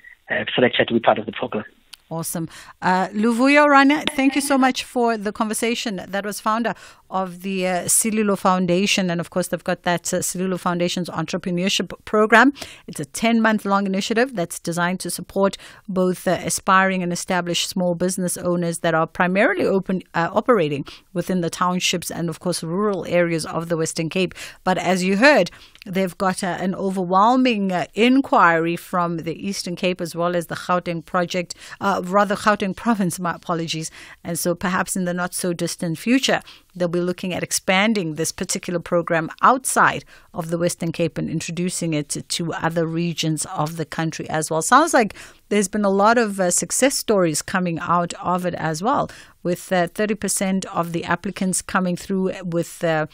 selected to be part of the program. Awesome. Luvuyo Rana, thank you so much for the conversation. That was founder of the Silulo Foundation. And of course, they've got that Silulo Foundation's entrepreneurship program. It's a 10-month-long initiative that's designed to support both aspiring and established small business owners that are primarily operating within the townships and, of course, rural areas of the Western Cape. But as you heard, they've got an overwhelming inquiry from the Eastern Cape as well as the Gauteng project, Gauteng province, my apologies. And so perhaps in the not so distant future, they'll be looking at expanding this particular program outside of the Western Cape and introducing it to other regions of the country as well. Sounds like there's been a lot of success stories coming out of it as well, with 30% of the applicants coming through with their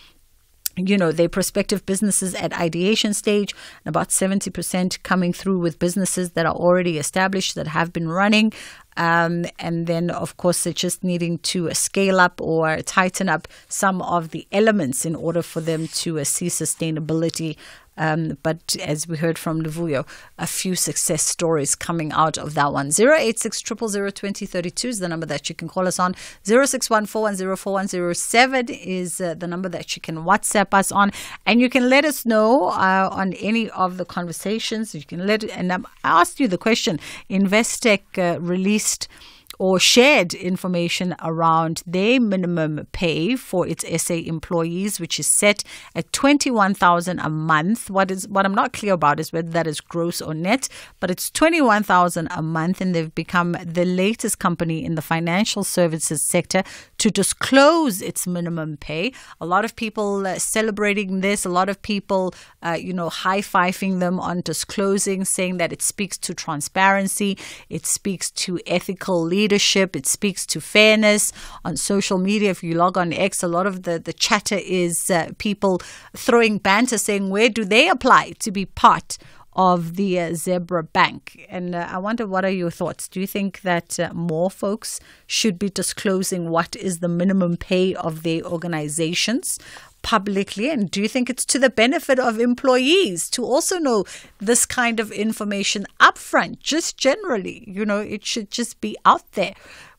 prospective businesses at ideation stage, and about 70% coming through with businesses that are already established, that have been running. And then, of course, they're just needing to scale up or tighten up some of the elements in order for them to see sustainability But as we heard from Luvuyo, a few success stories coming out of that one. 086 000 2032 is the number that you can call us on. 061 410 4107 is the number that you can WhatsApp us on. And you can let us know on any of the conversations. You can and I asked you the question. Investec released or shared information around their minimum pay for its SA employees, which is set at $21,000 a month. What I'm not clear about is whether that is gross or net, but it's $21,000 a month, and they've become the latest company in the financial services sector to disclose its minimum pay. A lot of people celebrating this, a lot of people, high-fiving them on disclosing, saying that it speaks to transparency, it speaks to ethical leadership, it speaks to fairness. On social media, if you log on X, a lot of the chatter is people throwing banter saying, where do they apply to be part of the Zebra Bank? And I wonder, what are your thoughts? Do you think that more folks should be disclosing what is the minimum pay of their organizations publicly? And do you think it's to the benefit of employees to also know this kind of information upfront, just generally? It should just be out there.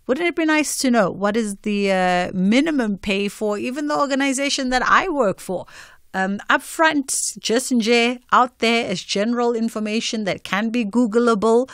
Wouldn't it be nice to know what is the minimum pay for even the organization that I work for? Upfront, just out there as general information that can be Googleable.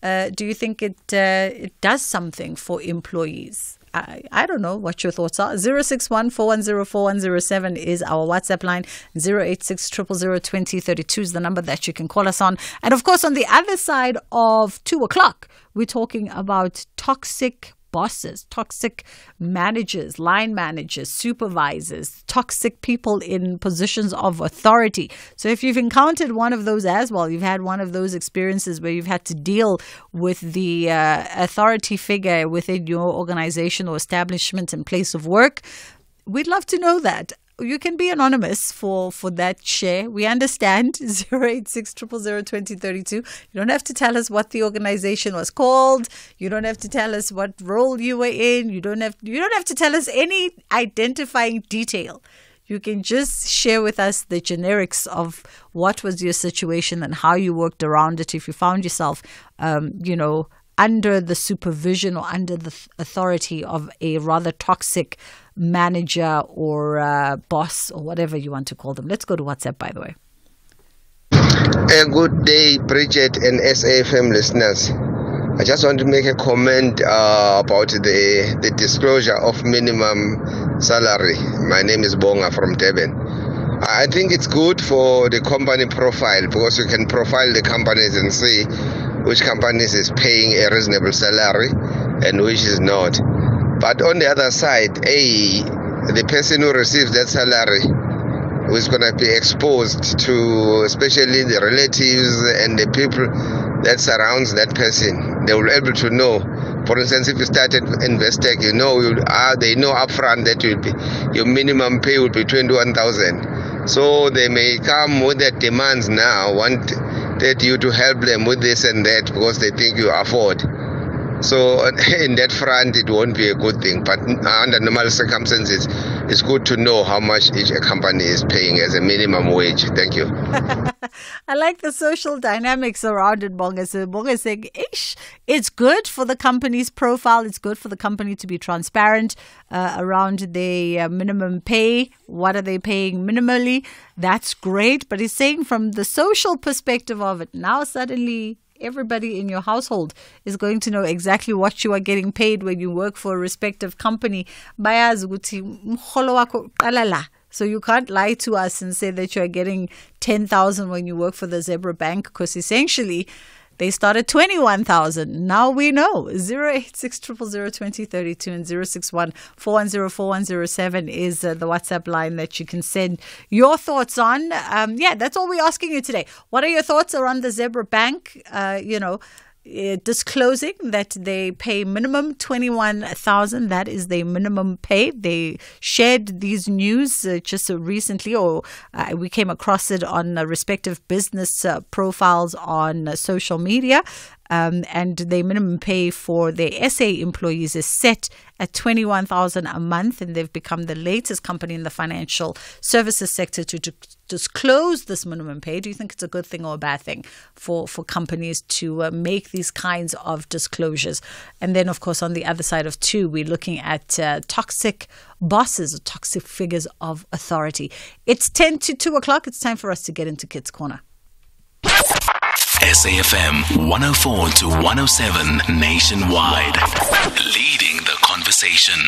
Do you think it does something for employees? I don't know what your thoughts are. 061 410 4107 is our WhatsApp line. 086 000 2032 is the number that you can call us on. And of course, on the other side of 2 o'clock, we're talking about toxic bosses, toxic managers, line managers, supervisors, toxic people in positions of authority. So if you've encountered one of those as well, you've had one of those experiences where you've had to deal with the authority figure within your organization or establishment and place of work, we'd love to know that. You can be anonymous for that share. We understand. 086 000 2032. You don't have to tell us what the organization was called. You don't have to tell us what role you were in. You don't have to tell us any identifying detail. You can just share with us the generics of what was your situation and how you worked around it. If you found yourself, under the supervision or under the authority of a rather toxic manager or boss or whatever you want to call them. Let's go to WhatsApp, by the way. A good day, Bridget and SAFM listeners. I just want to make a comment about the disclosure of minimum salary. My name is Bonga from Durban. I think it's good for the company profile, because you can profile the companies and see which companies is paying a reasonable salary and which is not. But on the other side, the person who receives that salary, who is going to be exposed to especially the relatives and the people that surrounds that person, they will be able to know. For instance, if you started Investec, they know upfront that your minimum pay will be 21,000. So they may come with their demands now, want that you to help them with this and that because they think you afford. So in that front, it won't be a good thing. But under normal circumstances, it's good to know how much each company is paying as a minimum wage. Thank you. I like the social dynamics around it, Bonga. So Bonga is saying, it's good for the company's profile. It's good for the company to be transparent around the minimum pay. What are they paying minimally? That's great. But he's saying from the social perspective of it, now suddenly everybody in your household is going to know exactly what you are getting paid when you work for a respective company. So you can't lie to us and say that you are getting 10,000 when you work for the Zebra Bank, because essentially they start at 21,000. Now we know. 086 000 2032 and 061 410 4107 is the WhatsApp line that you can send your thoughts on. That's all we're asking you today. What are your thoughts around the Zebra Bank? Disclosing that they pay minimum 21,000. That is their minimum pay. They shared these news just recently, or we came across it on respective business profiles on social media. and the minimum pay for their SA employees is set at $21,000 a month, and they've become the latest company in the financial services sector to disclose this minimum pay. Do you think it's a good thing or a bad thing for companies to make these kinds of disclosures? And then, of course, on the other side of two, we're looking at toxic bosses or toxic figures of authority. It's 10 to 2 o'clock. It's time for us to get into Kids Corner. SAFM 104 to 107 nationwide. Leading the conversation.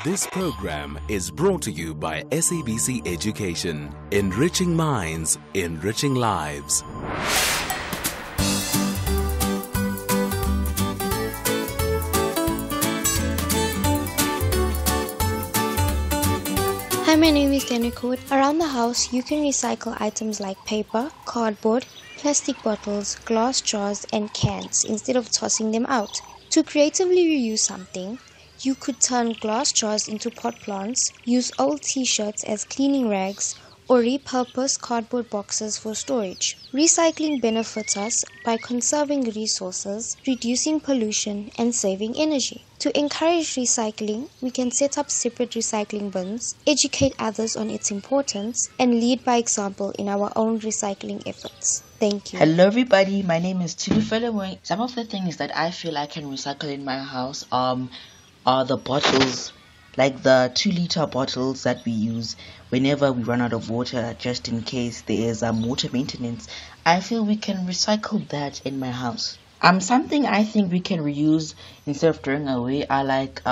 This program is brought to you by SABC Education. Enriching minds, enriching lives. Hi, my name is Danica. Around the house, you can recycle items like paper, cardboard, plastic bottles, glass jars, and cans instead of tossing them out. To creatively reuse something, you could turn glass jars into pot plants, use old t-shirts as cleaning rags, or repurpose cardboard boxes for storage. Recycling benefits us by conserving resources, reducing pollution, and saving energy. To encourage recycling, we can set up separate recycling bins, educate others on its importance, and lead by example in our own recycling efforts. Thank you. Hello everybody, my name is Tilufele. Some of the things that I feel I can recycle in my house are the bottles, like the 2-liter bottles that we use whenever we run out of water, just in case there is water maintenance. I feel we can recycle that in my house. Something I think we can reuse instead of throwing away are like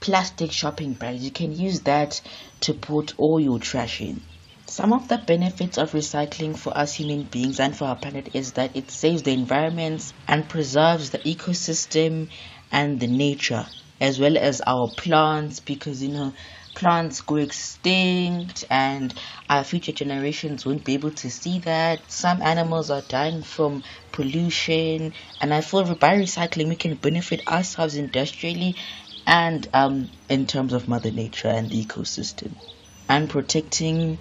plastic shopping bags. You can use that to put all your trash in. Some of the benefits of recycling for us human beings and for our planet is that it saves the environment and preserves the ecosystem and the nature, as well as our plants, because plants go extinct and our future generations won't be able to see that. Some animals are dying from pollution, and I feel by recycling we can benefit ourselves industrially and in terms of Mother Nature and the ecosystem and protecting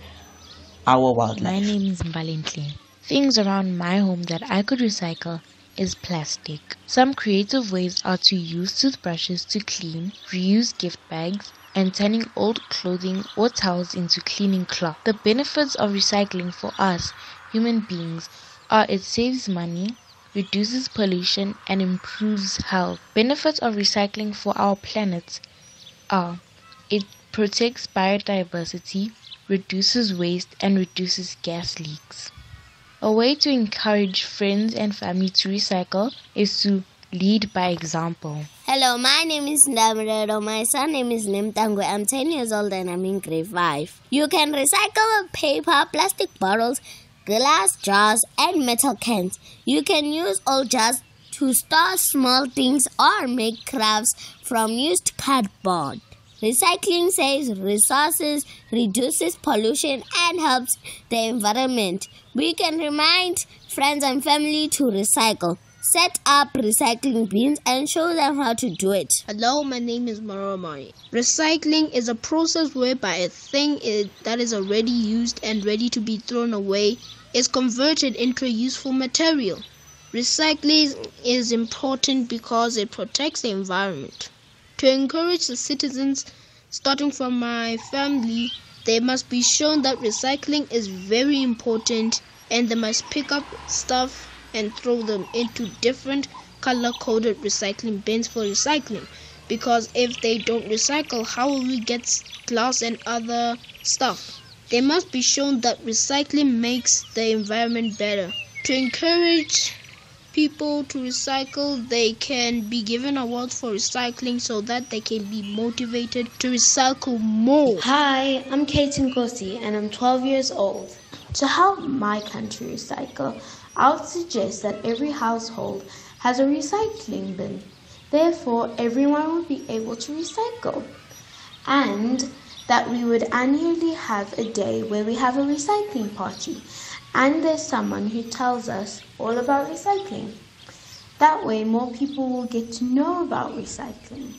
our wildlife. My name is Mbalentli. Things around my home that I could recycle is plastic. Some creative ways are to use toothbrushes to clean, reuse gift bags, and turning old clothing or towels into cleaning cloth. The benefits of recycling for us, human beings, are it saves money, reduces pollution, and improves health. Benefits of recycling for our planet are it protects biodiversity, reduces waste, and reduces gas leaks. A way to encourage friends and family to recycle is to lead by example. Hello, my name is Ndamrero. My surname is Nemtangwe. I'm 10 years old and I'm in grade 5. You can recycle paper, plastic bottles, glass jars, and metal cans. You can use old jars to store small things or make crafts from used cardboard. Recycling saves resources, reduces pollution, and helps the environment. We can remind friends and family to recycle. Set up recycling bins and show them how to do it. Hello, my name is Maromari. Recycling is a process whereby a thing that is already used and ready to be thrown away is converted into a useful material. Recycling is important because it protects the environment. To encourage the citizens, starting from my family, they must be shown that recycling is very important and they must pick up stuff and throw them into different color-coded recycling bins for recycling. Because if they don't recycle, how will we get glass and other stuff? They must be shown that recycling makes the environment better. To encourage people to recycle, they can be given awards for recycling so that they can be motivated to recycle more. Hi, I'm Kate Nkosi and I'm 12 years old. To help my country recycle, I would suggest that every household has a recycling bin. Therefore, everyone will be able to recycle. And that we would annually have a day where we have a recycling party. And there's someone who tells us all about recycling. That way, more people will get to know about recycling.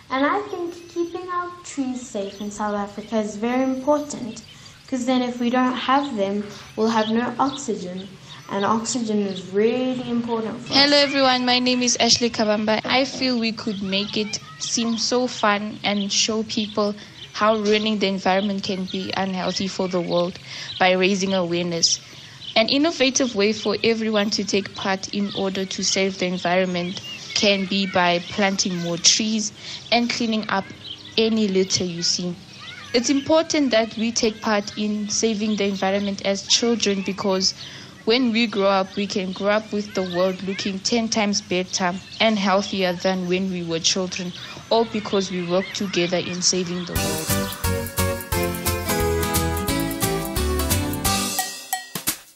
And I think keeping our trees safe in South Africa is very important, because then if we don't have them, we'll have no oxygen. and oxygen is really important for Hello us. everyone, my name is Ashley Kabamba. I feel we could make it seem so fun and show people how ruining the environment can be unhealthy for the world by raising awareness. An innovative way for everyone to take part in order to save the environment can be by planting more trees and cleaning up any litter you see. It's important that we take part in saving the environment as children, because when we grow up, we can grow up with the world looking 10 times better and healthier than when we were children, all because we work together in saving the world.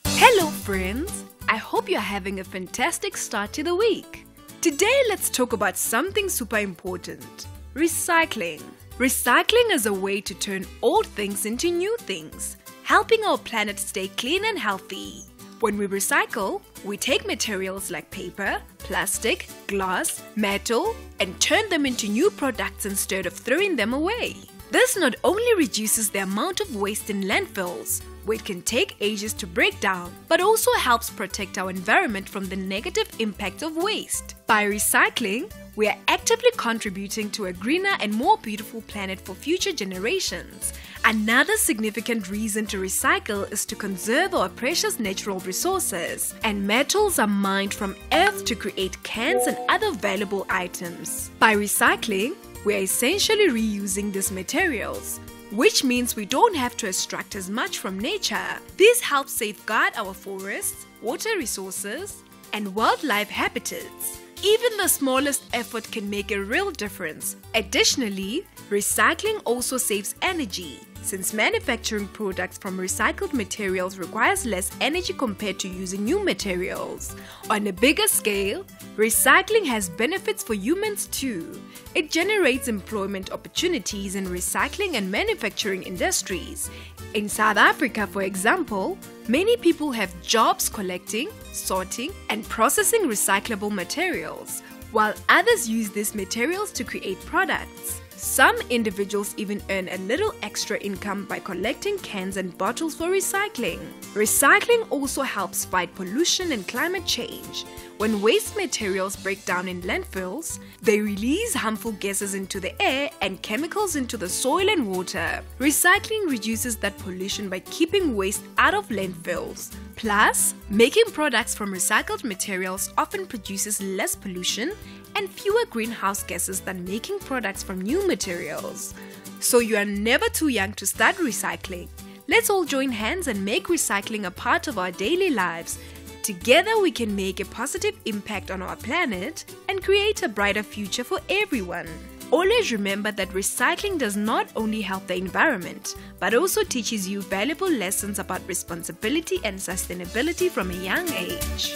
Hello friends, I hope you're having a fantastic start to the week. Today let's talk about something super important: recycling. Recycling is a way to turn old things into new things, helping our planet stay clean and healthy. When we recycle, we take materials like paper, plastic, glass, metal, and turn them into new products instead of throwing them away. This not only reduces the amount of waste in landfills, where it can take ages to break down, but also helps protect our environment from the negative impact of waste. By recycling, we are actively contributing to a greener and more beautiful planet for future generations. Another significant reason to recycle is to conserve our precious natural resources, and metals are mined from earth to create cans and other valuable items. By recycling, we are essentially reusing these materials, which means we don't have to extract as much from nature. This helps safeguard our forests, water resources, and wildlife habitats. Even the smallest effort can make a real difference. Additionally, recycling also saves energy, since manufacturing products from recycled materials requires less energy compared to using new materials. On a bigger scale, recycling has benefits for humans too. It generates employment opportunities in recycling and manufacturing industries. In South Africa, for example, many people have jobs collecting, sorting, and processing recyclable materials, while others use these materials to create products. Some individuals even earn a little extra income by collecting cans and bottles for recycling. Recycling also helps fight pollution and climate change. When waste materials break down in landfills, they release harmful gases into the air and chemicals into the soil and water. Recycling reduces that pollution by keeping waste out of landfills. Plus, making products from recycled materials often produces less pollution and fewer greenhouse gases than making products from new materials. So you are never too young to start recycling. Let's all join hands and make recycling a part of our daily lives. Together we can make a positive impact on our planet and create a brighter future for everyone. Always remember that recycling does not only help the environment, but also teaches you valuable lessons about responsibility and sustainability from a young age.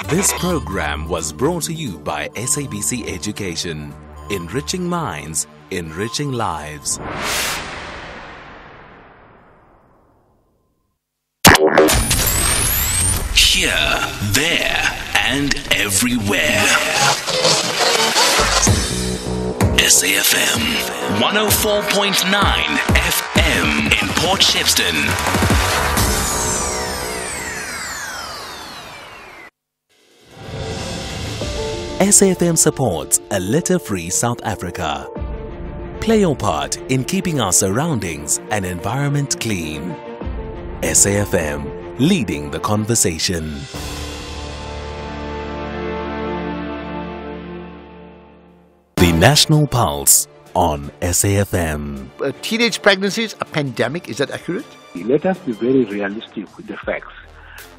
This program was brought to you by SABC Education. Enriching minds, enriching lives. Here, there, and everywhere. SAFM 104.9 FM in Port Shepstone. SAFM supports a litter-free South Africa. Play your part in keeping our surroundings and environment clean. SAFM, leading the conversation. The National Pulse on SAFM. Teenage pregnancy is a pandemic, is that accurate? Let us be very realistic with the facts.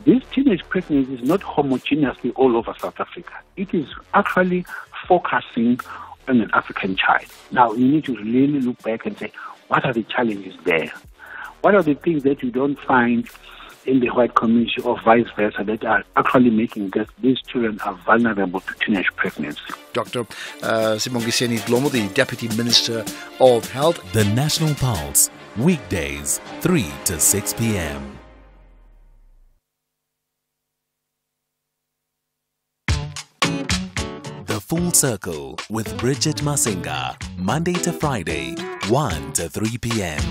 This teenage pregnancy is not homogeneously all over South Africa. It is actually focusing on an African child. Now, you need to really look back and say, what are the challenges there? What are the things that you don't find in the white community or vice versa that are actually making these children are vulnerable to teenage pregnancy? Dr. Sibongiseni Dlomo, the Deputy Minister of Health. The National Pulse, weekdays, 3 to 6 p.m. The Full Circle with Bridget Masinga, Monday to Friday, 1 to 3 p.m.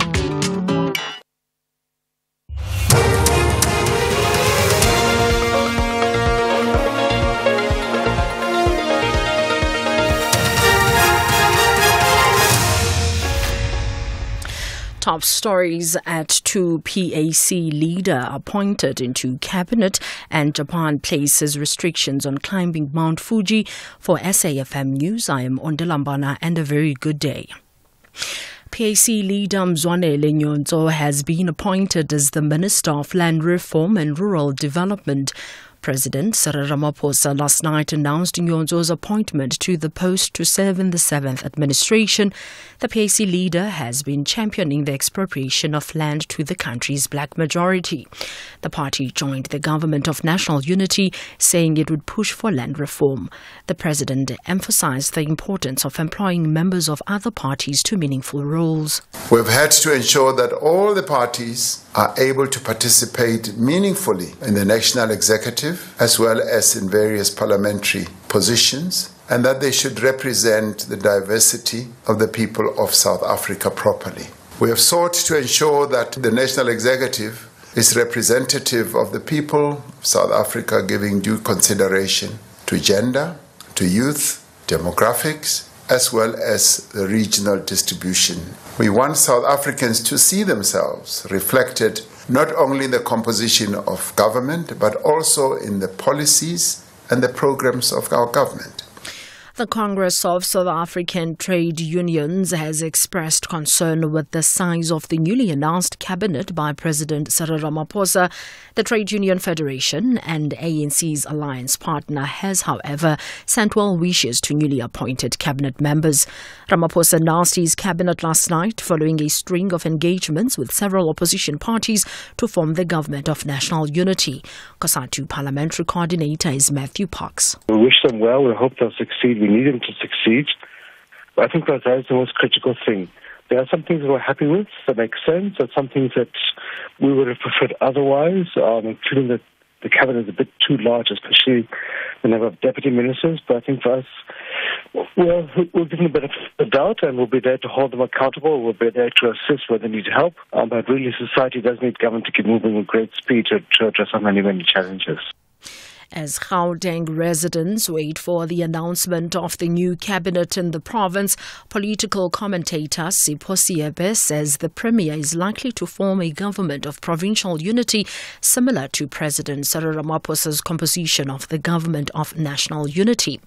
Top stories at 2 PAC leader appointed into cabinet, and Japan places restrictions on climbing Mount Fuji. For SAFM News, I am Ondilambana, and a very good day. PAC leader Mzwanele Nyonzo has been appointed as the Minister of Land Reform and Rural Development. President Cyril Ramaphosa last night announced Nyonzo's appointment to the post to serve in the 7th administration. The PAC leader has been championing the expropriation of land to the country's black majority. The party joined the government of national unity, saying it would push for land reform. The president emphasized the importance of employing members of other parties to meaningful roles. We've had to ensure that all the parties are able to participate meaningfully in the national executive as well as in various parliamentary positions, and that they should represent the diversity of the people of South Africa properly. We have sought to ensure that the national executive is representative of the people of South Africa, giving due consideration to gender, to youth, demographics, as well as the regional distribution. We want South Africans to see themselves reflected not only in the composition of government, but also in the policies and the programs of our government. The Congress of South African Trade Unions has expressed concern with the size of the newly announced cabinet by President Cyril Ramaphosa. The Trade Union Federation and ANC's alliance partner has, however, sent well wishes to newly appointed cabinet members. Ramaphosa announced his cabinet last night following a string of engagements with several opposition parties to form the government of national unity. COSATU parliamentary coordinator is Matthew Parks. We wish them well. We hope they'll succeed. We need them to succeed. But I think that is the most critical thing. There are some things that we're happy with that make sense. There are some things that we would have preferred otherwise, including that the cabinet is a bit too large, especially the number of deputy ministers. But I think for us, we'll give them a bit of the doubt, and we'll be there to hold them accountable. We'll be there to assist where they need help. But really, society does need government to keep moving with great speed to address so many challenges. As Gauteng residents wait for the announcement of the new cabinet in the province, political commentator Sipho Siebe says the Premier is likely to form a government of provincial unity similar to President Cyril Ramaphosa's composition of the government of national unity.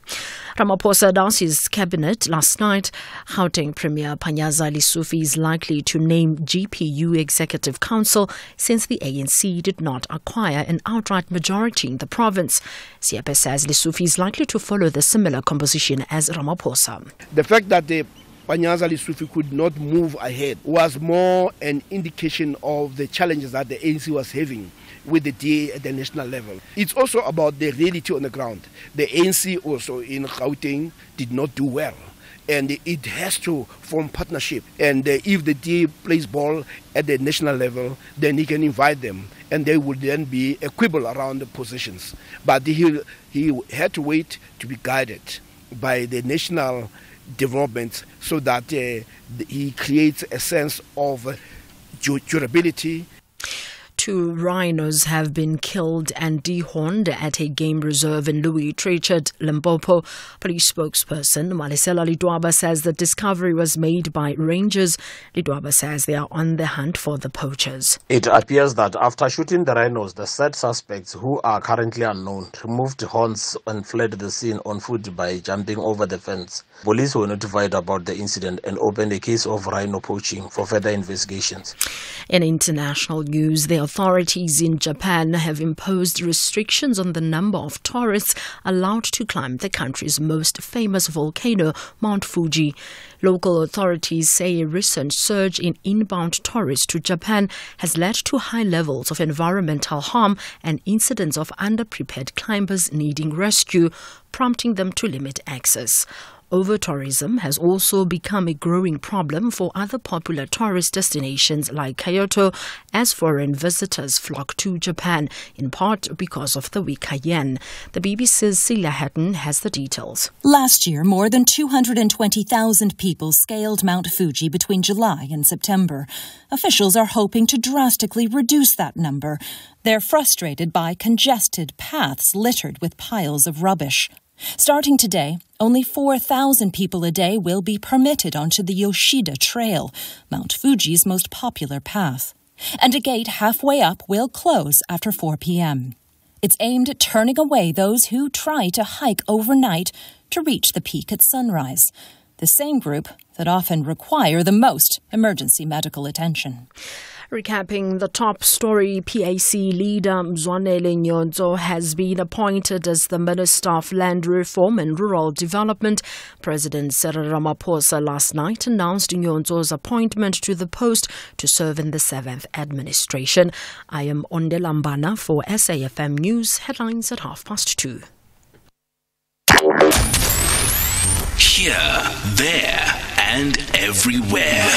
Ramaphosa announced his cabinet last night. Gauteng Premier Panyaza Lesufi is likely to name GPU Executive Council since the ANC did not acquire an outright majority in the province. Siebe says Lesufi is likely to follow the similar composition as Ramaphosa. The fact that the Panyaza Lesufi could not move ahead was more an indication of the challenges that the ANC was having with the DA at the national level. It's also about the reality on the ground. The ANC also in Gauteng did not do well, and it has to form partnership. And if the DA plays ball at the national level, then he can invite them, and they would then be a quibble around the positions. But he had to wait to be guided by the national development so that he creates a sense of durability. 2 rhinos have been killed and dehorned at a game reserve in Louis Trichardt, Limpopo. Police spokesperson Malisela Lidwaba says the discovery was made by rangers. Lidwaba says they are on the hunt for the poachers. It appears that after shooting the rhinos, the said suspects, who are currently unknown, removed horns and fled the scene on foot by jumping over the fence. Police were notified about the incident and opened a case of rhino poaching for further investigations. In international news, the authorities in Japan have imposed restrictions on the number of tourists allowed to climb the country's most famous volcano, Mount Fuji. Local authorities say a recent surge in inbound tourists to Japan has led to high levels of environmental harm and incidents of underprepared climbers needing rescue, prompting them to limit access. Over-tourism has also become a growing problem for other popular tourist destinations like Kyoto as foreign visitors flock to Japan, in part because of the weaker yen. The BBC's Celia Hatton has the details. Last year, more than 220,000 people scaled Mount Fuji between July and September. Officials are hoping to drastically reduce that number. They're frustrated by congested paths littered with piles of rubbish. Starting today, only 4,000 people a day will be permitted onto the Yoshida Trail, Mount Fuji's most popular path. And a gate halfway up will close after 4 p.m. It's aimed at turning away those who try to hike overnight to reach the peak at sunrise, the same group that often require the most emergency medical attention. Recapping the top story, PAC leader Mzwanele Nyonzo has been appointed as the Minister of Land Reform and Rural Development. President Cyril Ramaphosa last night announced Nyonzo's appointment to the post to serve in the 7th administration. I am Onde Lambana for SAFM News, headlines at 2:30. Here, there, and everywhere.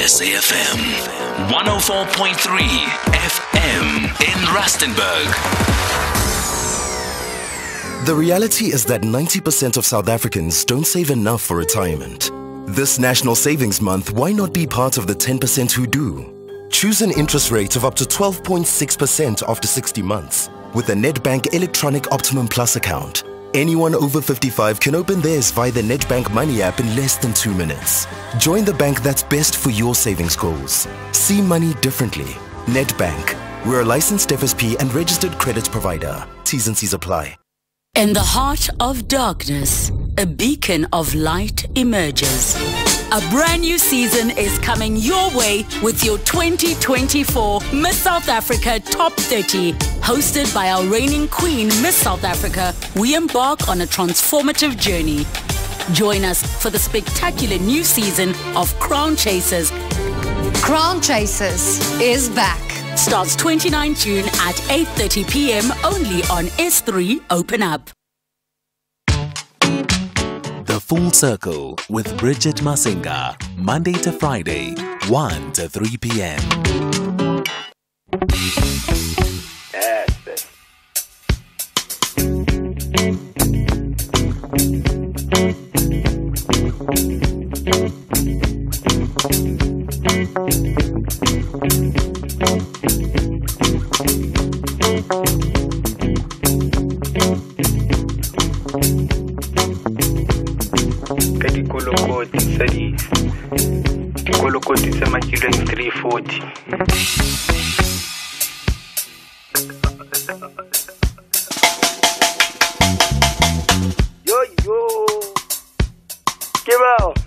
SAFM 104.3 FM in Rustenburg. The reality is that 90% of South Africans don't save enough for retirement. This National Savings Month, why not be part of the 10% who do? Choose an interest rate of up to 12.6% after 60 months with the Nedbank Electronic Optimum Plus account. Anyone over 55 can open theirs via the Nedbank Money app in less than 2 minutes. Join the bank that's best for your savings goals. See money differently. Nedbank. We're a licensed FSP and registered credit provider. T's and C's apply. In the heart of darkness, a beacon of light emerges. A brand new season is coming your way with your 2024 Miss South Africa Top 30. Hosted by our reigning queen, Miss South Africa, we embark on a transformative journey. Join us for the spectacular new season of Crown Chasers. Crown Chasers is back. Starts 29 June at 8:30 p.m. only on S3 Open Up. The Full Circle with Bridget Masinga, Monday to Friday, 1 to 3 p.m. Kolokoti sa makileng 340. Yo, give out.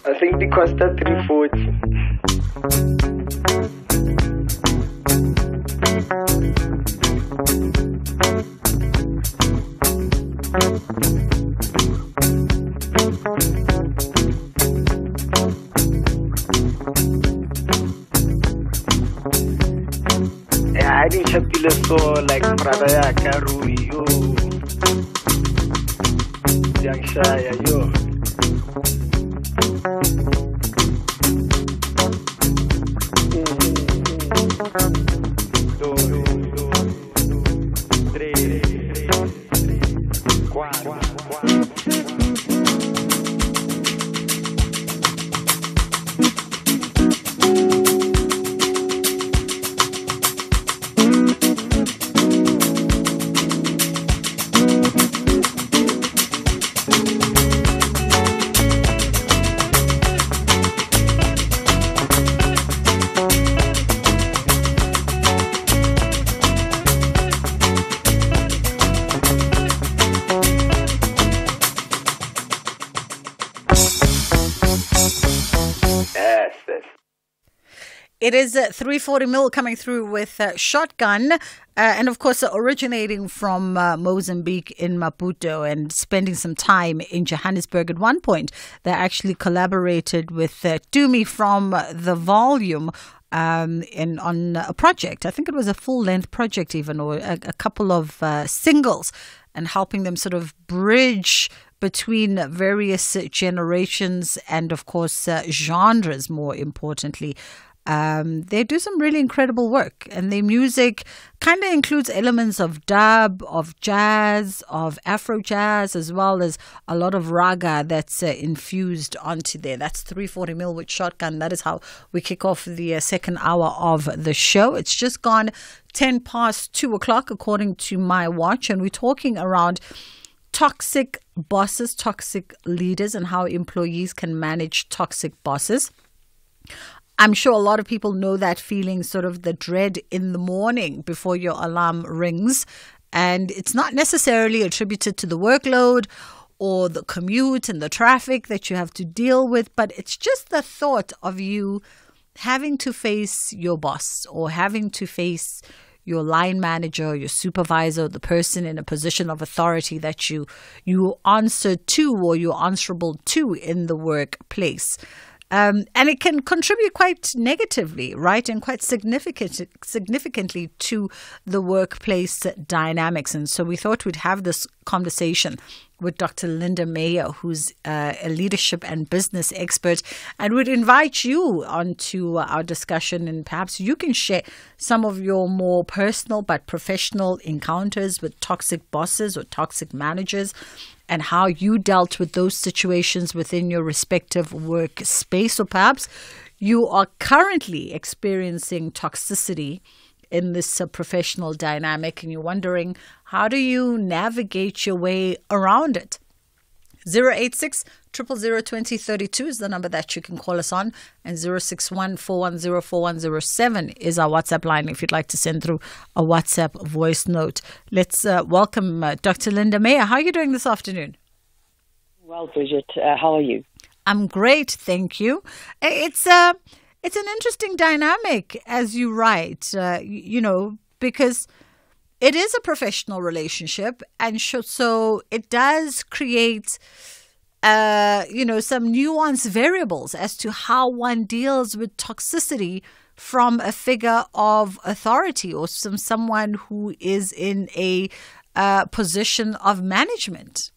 I think the cost at 340. I didn't have to so like Pradaya Karui, yo. Young Shaya, yo. It is 340 mil coming through with Shotgun, and of course originating from Mozambique in Maputo and spending some time in Johannesburg at one point. They actually collaborated with Tumi from The Volume on a project. I think it was a full-length project even, or a couple of singles, and helping them sort of bridge between various generations and, of course, genres, more importantly. They do some really incredible work, and their music kind of includes elements of dub, of jazz, of Afro jazz, as well as a lot of raga that's infused onto there. That's 340mm with Shotgun. That is how we kick off the second hour of the show. It's just gone 10 past 2 o'clock according to my watch, and we're talking around toxic bosses, toxic leaders, and how employees can manage toxic bosses. I'm sure a lot of people know that feeling, sort of the dread in the morning before your alarm rings. And it's not necessarily attributed to the workload or the commute and the traffic that you have to deal with, but it's just the thought of you having to face your boss or having to face your line manager, your supervisor, the person in a position of authority that you answer to or you're answerable to in the workplace. And it can contribute quite negatively, right, and quite significantly to the workplace dynamics. And so we thought we'd have this conversation with Dr. Linda Meyer, who's a leadership and business expert, and would invite you onto our discussion, and perhaps you can share some of your more personal but professional encounters with toxic bosses or toxic managers, and how you dealt with those situations within your respective workspace. Or perhaps you are currently experiencing toxicity in this professional dynamic and you're wondering, how do you navigate your way around it? 086 000 2032 is the number that you can call us on, and 061 410 4107 is our WhatsApp line if you'd like to send through a WhatsApp voice note. Let's welcome Dr. Linda Meyer. How are you doing this afternoon? Well, Bridget, how are you? I'm great, thank you. It's an interesting dynamic, as you write, because it is a professional relationship, and so it does create, some nuanced variables as to how one deals with toxicity from a figure of authority or someone who is in a position of management.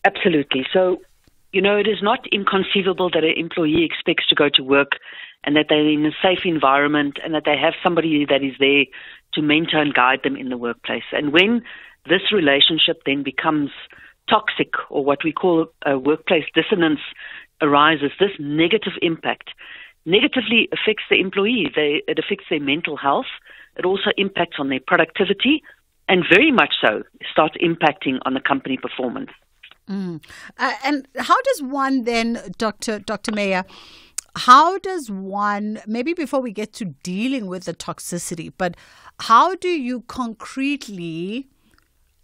Absolutely. So, it is not inconceivable that an employee expects to go to work and that they're in a safe environment and that they have somebody that is there to mentor and guide them in the workplace. And when this relationship then becomes toxic, or what we call a workplace dissonance arises, this negative impact negatively affects the employee. It affects their mental health. It also impacts on their productivity, and very much so starts impacting on the company performance. And how does one then, Dr. Meyer, how does one, maybe before we get to dealing with the toxicity, but how do you concretely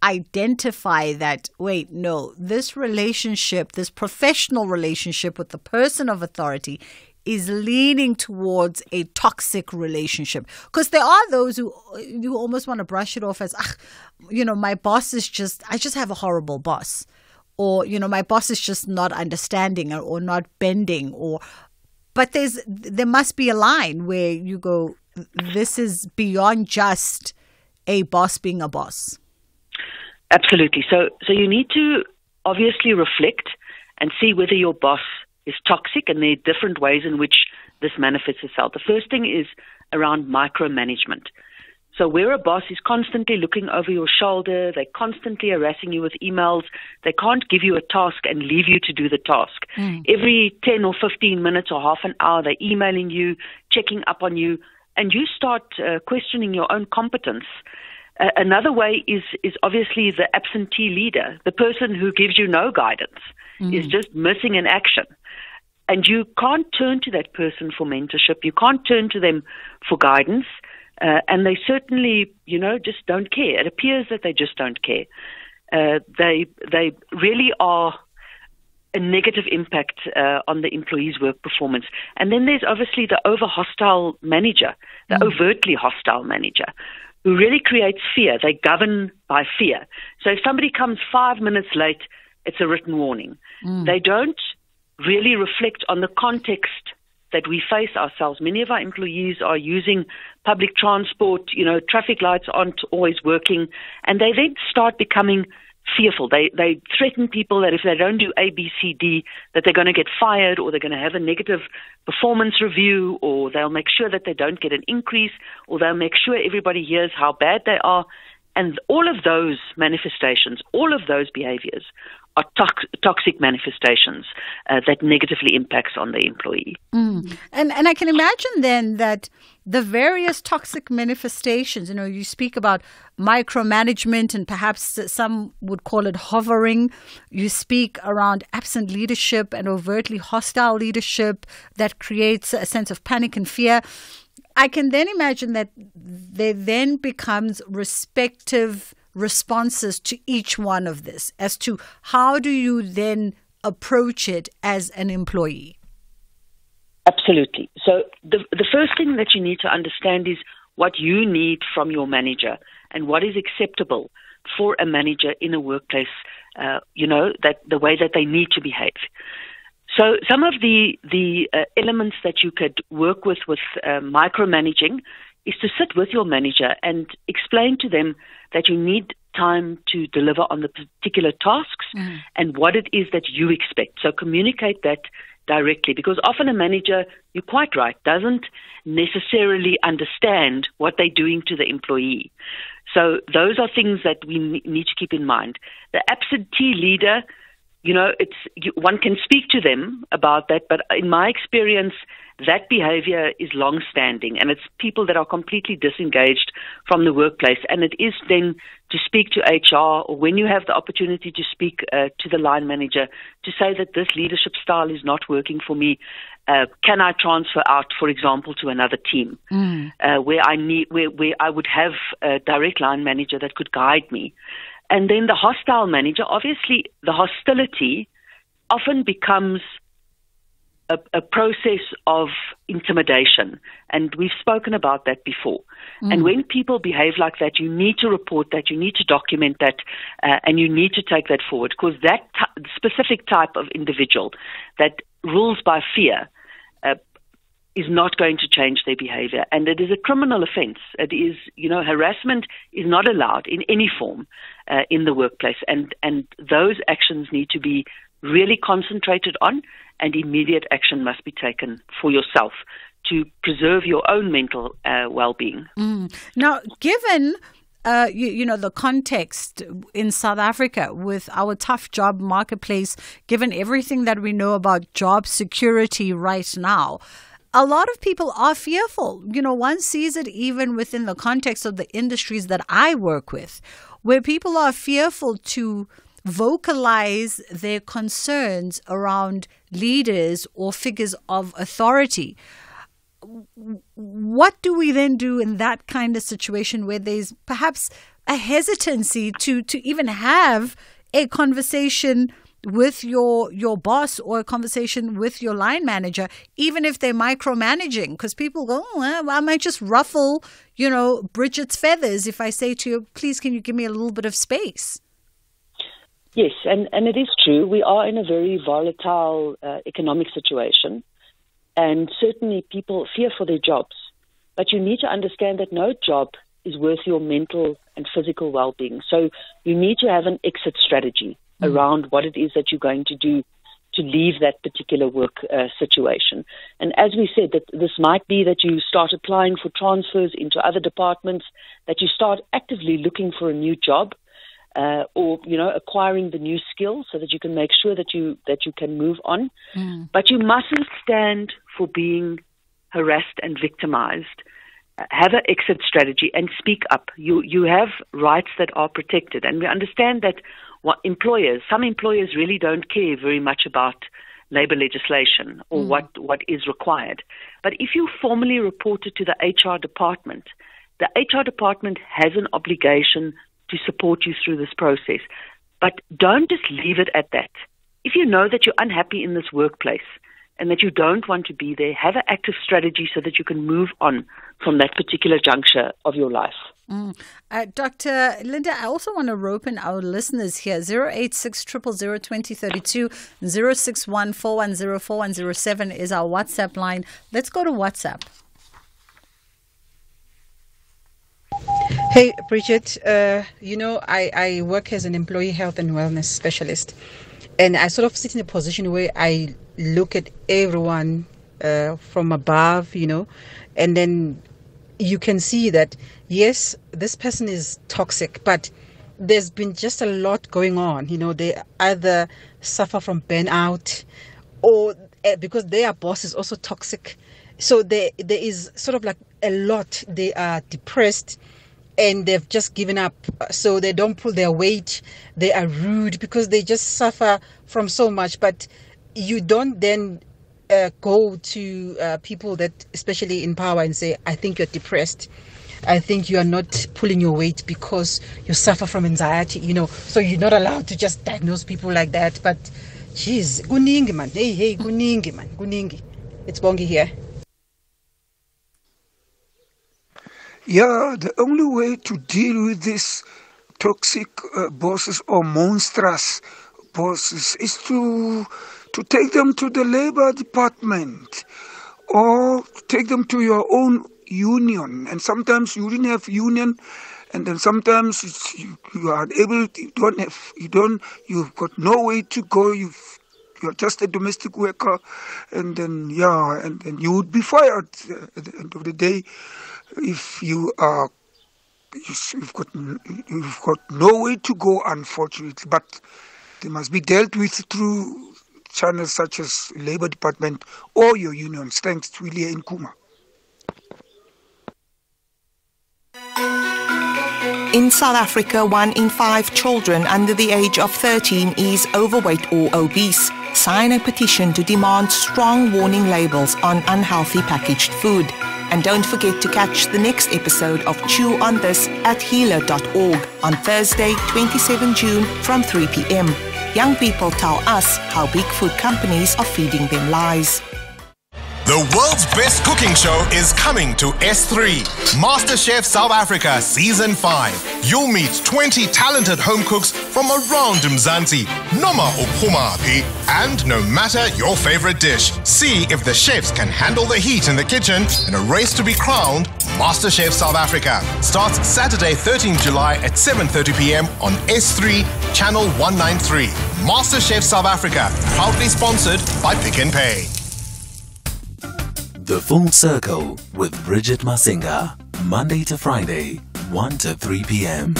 identify that, wait, no, this relationship, this professional relationship with the person of authority is leaning towards a toxic relationship? Because there are those who almost want to brush it off as, my boss is I just have a horrible boss. Or, my boss is just not understanding or not bending, but there must be a line where you go, this is beyond just a boss being a boss. Absolutely. So you need to obviously reflect and see whether your boss is toxic, and there are different ways in which this manifests itself. The first thing is around micromanagement. So where a boss is constantly looking over your shoulder, they're constantly harassing you with emails, they can't give you a task and leave you to do the task. Every 10 or 15 minutes or half an hour, they're emailing you, checking up on you, and you start questioning your own competence. Another way is obviously the absentee leader, the person who gives you no guidance, is just missing in action. And you can't turn to that person for mentorship. You can't turn to them for guidance. And they certainly, just don't care. It appears that they just don't care. They really are a negative impact on the employee's work performance. And then there's obviously the over-hostile manager, the overtly hostile manager, who really creates fear. They govern by fear. So if somebody comes 5 minutes late, it's a written warning. They don't really reflect on the context that we face ourselves. Many of our employees are using public transport, traffic lights aren't always working, and they then start becoming fearful. They threaten people that if they don't do A, B, C, D, that they're going to get fired, or they're going to have a negative performance review, or they'll make sure that they don't get an increase, or they'll make sure everybody hears how bad they are. And all of those manifestations, all of those behaviors are toxic manifestations that negatively impacts on the employee. And I can imagine then that the various toxic manifestations, you speak about micromanagement, and perhaps some would call it hovering. You speak around absent leadership and overtly hostile leadership that creates a sense of panic and fear. I can then imagine that there then becomes respective responses to each one of this as to how do you then approach it as an employee? Absolutely. So the first thing that you need to understand is what you need from your manager and what is acceptable for a manager in a workplace, that the way that they need to behave. So some of the elements that you could work with micromanaging is to sit with your manager and explain to them that you need time to deliver on the particular tasks and what it is that you expect. So communicate that directly, because often a manager, you're quite right, doesn't necessarily understand what they're doing to the employee. So those are things that we need to keep in mind. The absentee leader, one can speak to them about that, but in my experience, that behavior is long-standing, and it's people that are completely disengaged from the workplace. And it is then to speak to HR, or when you have the opportunity to speak to the line manager, to say that this leadership style is not working for me. Can I transfer out, for example, to another team where I would have a direct line manager that could guide me? And then the hostile manager, obviously the hostility often becomes a process of intimidation. And we've spoken about that before. And when people behave like that, you need to report that, you need to document that, and you need to take that forward, because that specific type of individual that rules by fear is not going to change their behavior. And it is a criminal offense. It is, harassment is not allowed in any form in the workplace. And those actions need to be really concentrated on, and immediate action must be taken for yourself to preserve your own mental well-being. Now, given the context in South Africa with our tough job marketplace, given everything that we know about job security right now, a lot of people are fearful. One sees it even within the context of the industries that I work with, where people are fearful to vocalize their concerns around leaders or figures of authority. What do we then do in that kind of situation where there's perhaps a hesitancy to even have a conversation with your boss or a conversation with your line manager, even if they're micromanaging? Because people go, I might just ruffle, Bridget's feathers if I say to you, please, can you give me a little bit of space? Yes, and it is true. We are in a very volatile economic situation, and certainly people fear for their jobs. But you need to understand that no job is worth your mental and physical well-being. So you need to have an exit strategy around what it is that you're going to do to leave that particular work situation. And as we said, that this might be that you start applying for transfers into other departments, that you start actively looking for a new job, or acquiring the new skills so that you can make sure that you can move on. But you mustn't stand for being harassed and victimized. Have an exit strategy and speak up. You have rights that are protected, and we understand that some employers really don't care very much about labor legislation or what is required. But if you formally report it to the HR department, the HR department has an obligation to support you through this process. But don't just leave it at that. If you know that you're unhappy in this workplace and that you don't want to be there, have an active strategy so that you can move on from that particular juncture of your life. Dr. Linda, I also want to rope in our listeners here. 086 000 2032, 061 410 4107 is our WhatsApp line. Let's go to WhatsApp. Hey, Bridget, I work as an employee health and wellness specialist, and I sort of sit in a position where I look at everyone from above, and then you can see that, yes, this person is toxic, but there's been just a lot going on. They either suffer from burnout or because their boss is also toxic. So there is sort of like a lot. They are depressed and they've just given up. So they don't pull their weight. They are rude because they just suffer from so much. But you don't then go to people that, especially in power, and say, I think you're depressed. I think you are not pulling your weight because you suffer from anxiety, So you're not allowed to just diagnose people like that. But, geez, kuningi man. Hey, kuningi man. Kuningi. It's Bongi here. Yeah, the only way to deal with these toxic bosses or monstrous bosses is to take them to the labor department or take them to your own union. And sometimes you didn't have union, and then sometimes you are able, you've got no way to go, you're just a domestic worker, and then you would be fired at the end of the day if you've got no way to go, unfortunately. But they must be dealt with through channels such as Labour Department or your unions. Thanks, Willie in Kuma. In South Africa, 1 in 5 children under the age of 13 is overweight or obese. Sign a petition to demand strong warning labels on unhealthy packaged food. And don't forget to catch the next episode of Chew on This at healer.org on Thursday, 27 June from 3 p.m. Young people tell us how big food companies are feeding them lies. The world's best cooking show is coming to S3. MasterChef South Africa Season 5. You'll meet 20 talented home cooks from around Mzansi, noma uphumapi, and no matter your favorite dish. See if the chefs can handle the heat in the kitchen in a race to be crowned MasterChef South Africa. Starts Saturday 13 July at 7:30 p.m. on S3, Channel 193. MasterChef South Africa, proudly sponsored by Pick n Pay. The Full Circle with Bridget Masinga, Monday to Friday, 1 to 3 p.m.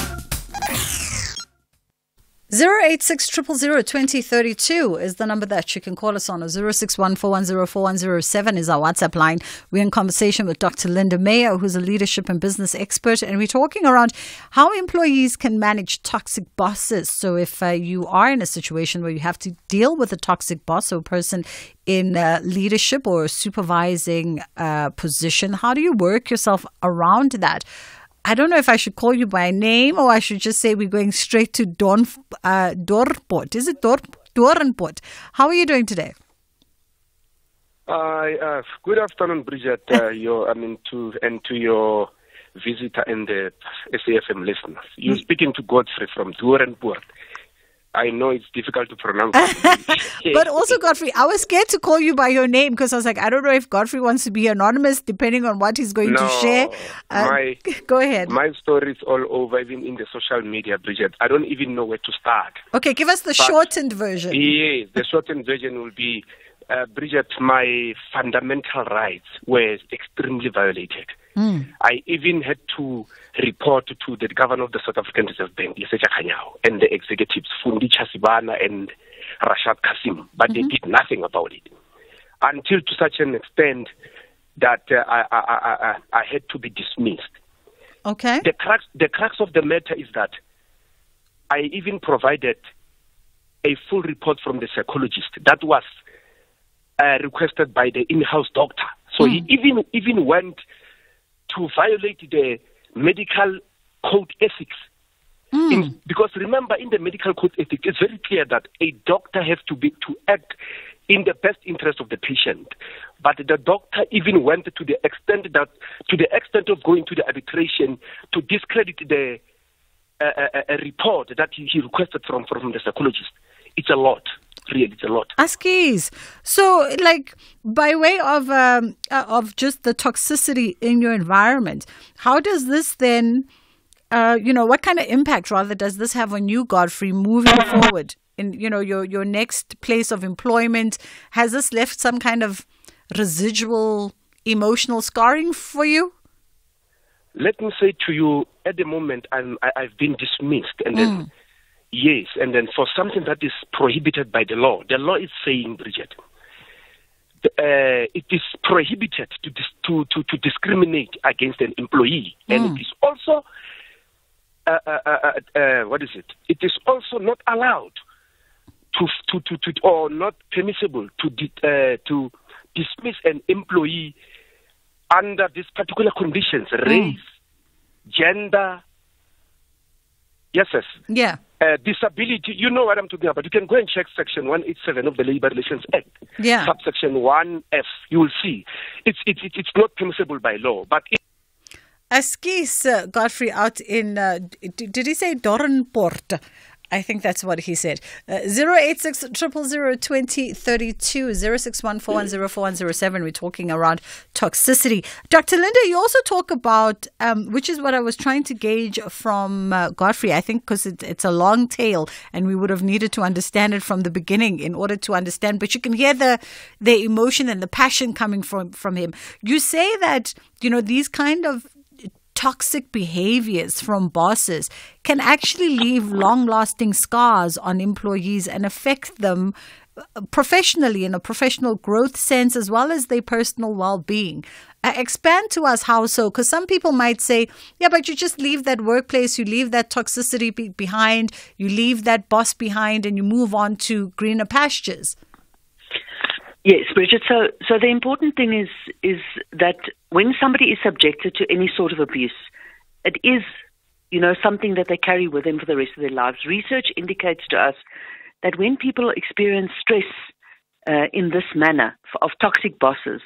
086 000 2032 is the number that you can call us on, or 061 410 4107 is our WhatsApp line. We're in conversation with Dr. Linda Mayer, who's a leadership and business expert, and we're talking around how employees can manage toxic bosses. So if you are in a situation where you have to deal with a toxic boss or person in leadership or a supervising position, how do you work yourself around that? I don't know if I should call you by name or I should just say we're going straight to Dorpot. Is it Doornpoort? How are you doing today? Good afternoon, Bridget. To your visitor and the SAFM listeners. You're speaking to Godfrey from Doornpoort. I know it's difficult to pronounce. But also, Godfrey, I was scared to call you by your name because I was like, I don't know if Godfrey wants to be anonymous depending on what he's going to share. Go ahead. My story is all over, even in the social media, Bridget. I don't even know where to start. Okay, give us the shortened version. Yes, the shortened version will be, Bridget, my fundamental rights were extremely violated. I even had to report to the governor of the South African Reserve Bank, and the executives, Fundi Chasibana and Rashad Kasim, but they did nothing about it. Until to such an extent that I had to be dismissed. Okay. The crux of the matter is that I even provided a full report from the psychologist that was requested by the in-house doctor. So he even went to violate the medical code ethics. Because remember, in the medical code ethics, it's very clear that a doctor has to act in the best interest of the patient. But the doctor even went to the extent of going to the arbitration to discredit the a report that he requested from the psychologist. It's a lot. Really, it's a lot. Askies. So, like, by way of just the toxicity in your environment, how does this then, what kind of impact, rather, does this have on you, Godfrey, moving forward in, your next place of employment? Has this left some kind of residual emotional scarring for you? Let me say to you, at the moment, I've been dismissed, and then. Yes, and then for something that is prohibited by the law is saying, Bridget, it is prohibited to discriminate against an employee, and it is also It is also not allowed or not permissible to dismiss an employee under these particular conditions: race, gender. Yes. Yeah. Disability, you know what I'm talking about. You can go and check Section 187 of the Labour Relations Act. Yeah. Subsection 1F. You will see. It's not permissible by law, but Askies Godfrey out in, did he say Doornpoort? I think that's what he said. 086 000 2032 0614104107. We're talking around toxicity. Dr. Linda, you also talk about, which is what I was trying to gauge from Godfrey, I think, because it's a long tail and we would have needed to understand it from the beginning in order to understand. But you can hear the emotion and the passion coming from him. You say that, these kind of toxic behaviors from bosses can actually leave long-lasting scars on employees and affect them professionally in a professional growth sense as well as their personal well-being. Expand to us how so, because some people might say, yeah, but you just leave that workplace, you leave that toxicity behind, you leave that boss behind and you move on to greener pastures. Yes, Bridget. So the important thing is that when somebody is subjected to any sort of abuse, it is, something that they carry with them for the rest of their lives. Research indicates to us that when people experience stress in this manner of toxic bosses,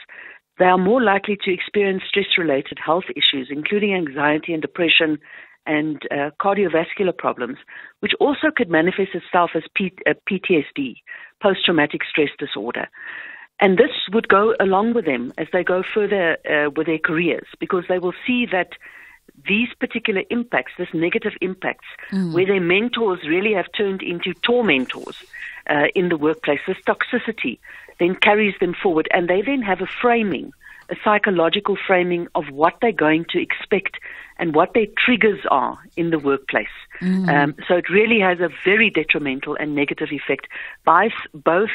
they are more likely to experience stress-related health issues, including anxiety and depression and cardiovascular problems, which also could manifest itself as PTSD, post-traumatic stress disorder. And this would go along with them as they go further with their careers, because they will see that these particular impacts, this negative impacts, where their mentors really have turned into tormentors in the workplace, this toxicity then carries them forward, and they then have a psychological framing of what they're going to expect and what their triggers are in the workplace. So it really has a very detrimental and negative effect, both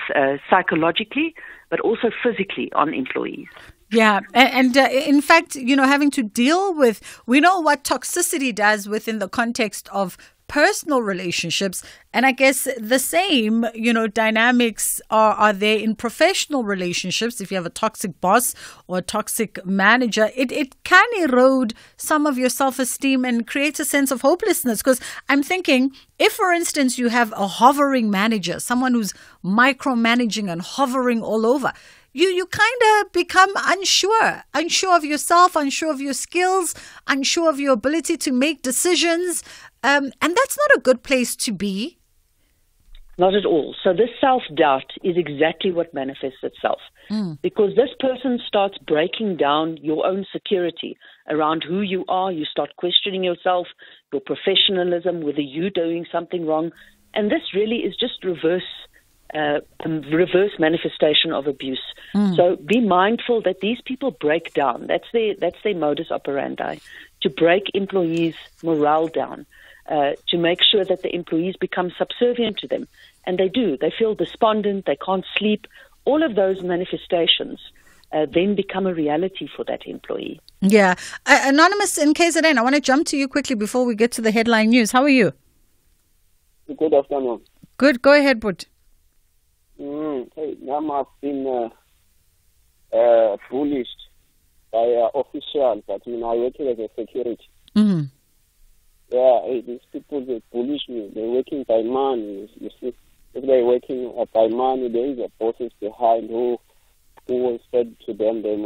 psychologically but also physically on employees. Yeah. And in fact, having to deal with, we know what toxicity does within the context of personal relationships. And I guess the same, dynamics are there in professional relationships. If you have a toxic boss or a toxic manager, it can erode some of your self-esteem and create a sense of hopelessness. Because I'm thinking, if, for instance, you have a hovering manager, someone who's micromanaging and hovering all over, you kind of become unsure of yourself, unsure of your skills, unsure of your ability to make decisions. And that's not a good place to be. Not at all. So this self-doubt is exactly what manifests itself. Because this person starts breaking down your own security around who you are. You start questioning yourself, your professionalism, whether you're doing something wrong. And this really is just reverse manifestation of abuse. So be mindful that these people break down. That's their modus operandi, to break employees' morale down, to make sure that the employees become subservient to them. And they do. They feel despondent. They can't sleep. All of those manifestations then become a reality for that employee. Yeah. Anonymous in KZN, I want to jump to you quickly before we get to the headline news. How are you? Good afternoon. Good. Go ahead, Bud. Hey, I've been bullied by officials. I work as a security. Yeah, these people, they bullish me. They're working by money, you see. if they're working by money, there is a bosses behind who will said to them they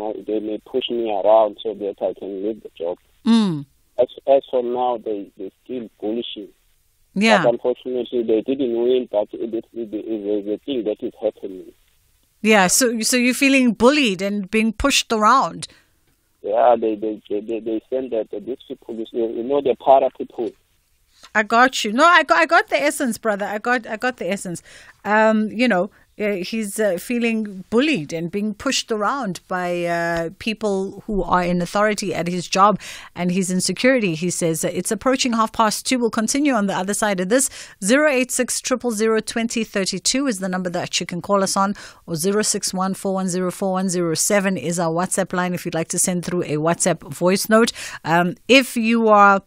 may push me around so that I can leave the job. As for now, they still bullshit. Yeah. But unfortunately, they didn't win, but it is a thing that is happening. Yeah, so you're feeling bullied and being pushed around. Yeah, they send that these people, the para people. I got you. No, I got the essence, brother. I got the essence. He's feeling bullied and being pushed around by people who are in authority at his job, and he's in security. He says it's approaching 2:30. We'll continue on the other side of this. 086 000 2032 is the number that you can call us on, or 061 410 4107 is our WhatsApp line if you'd like to send through a WhatsApp voice note. If you are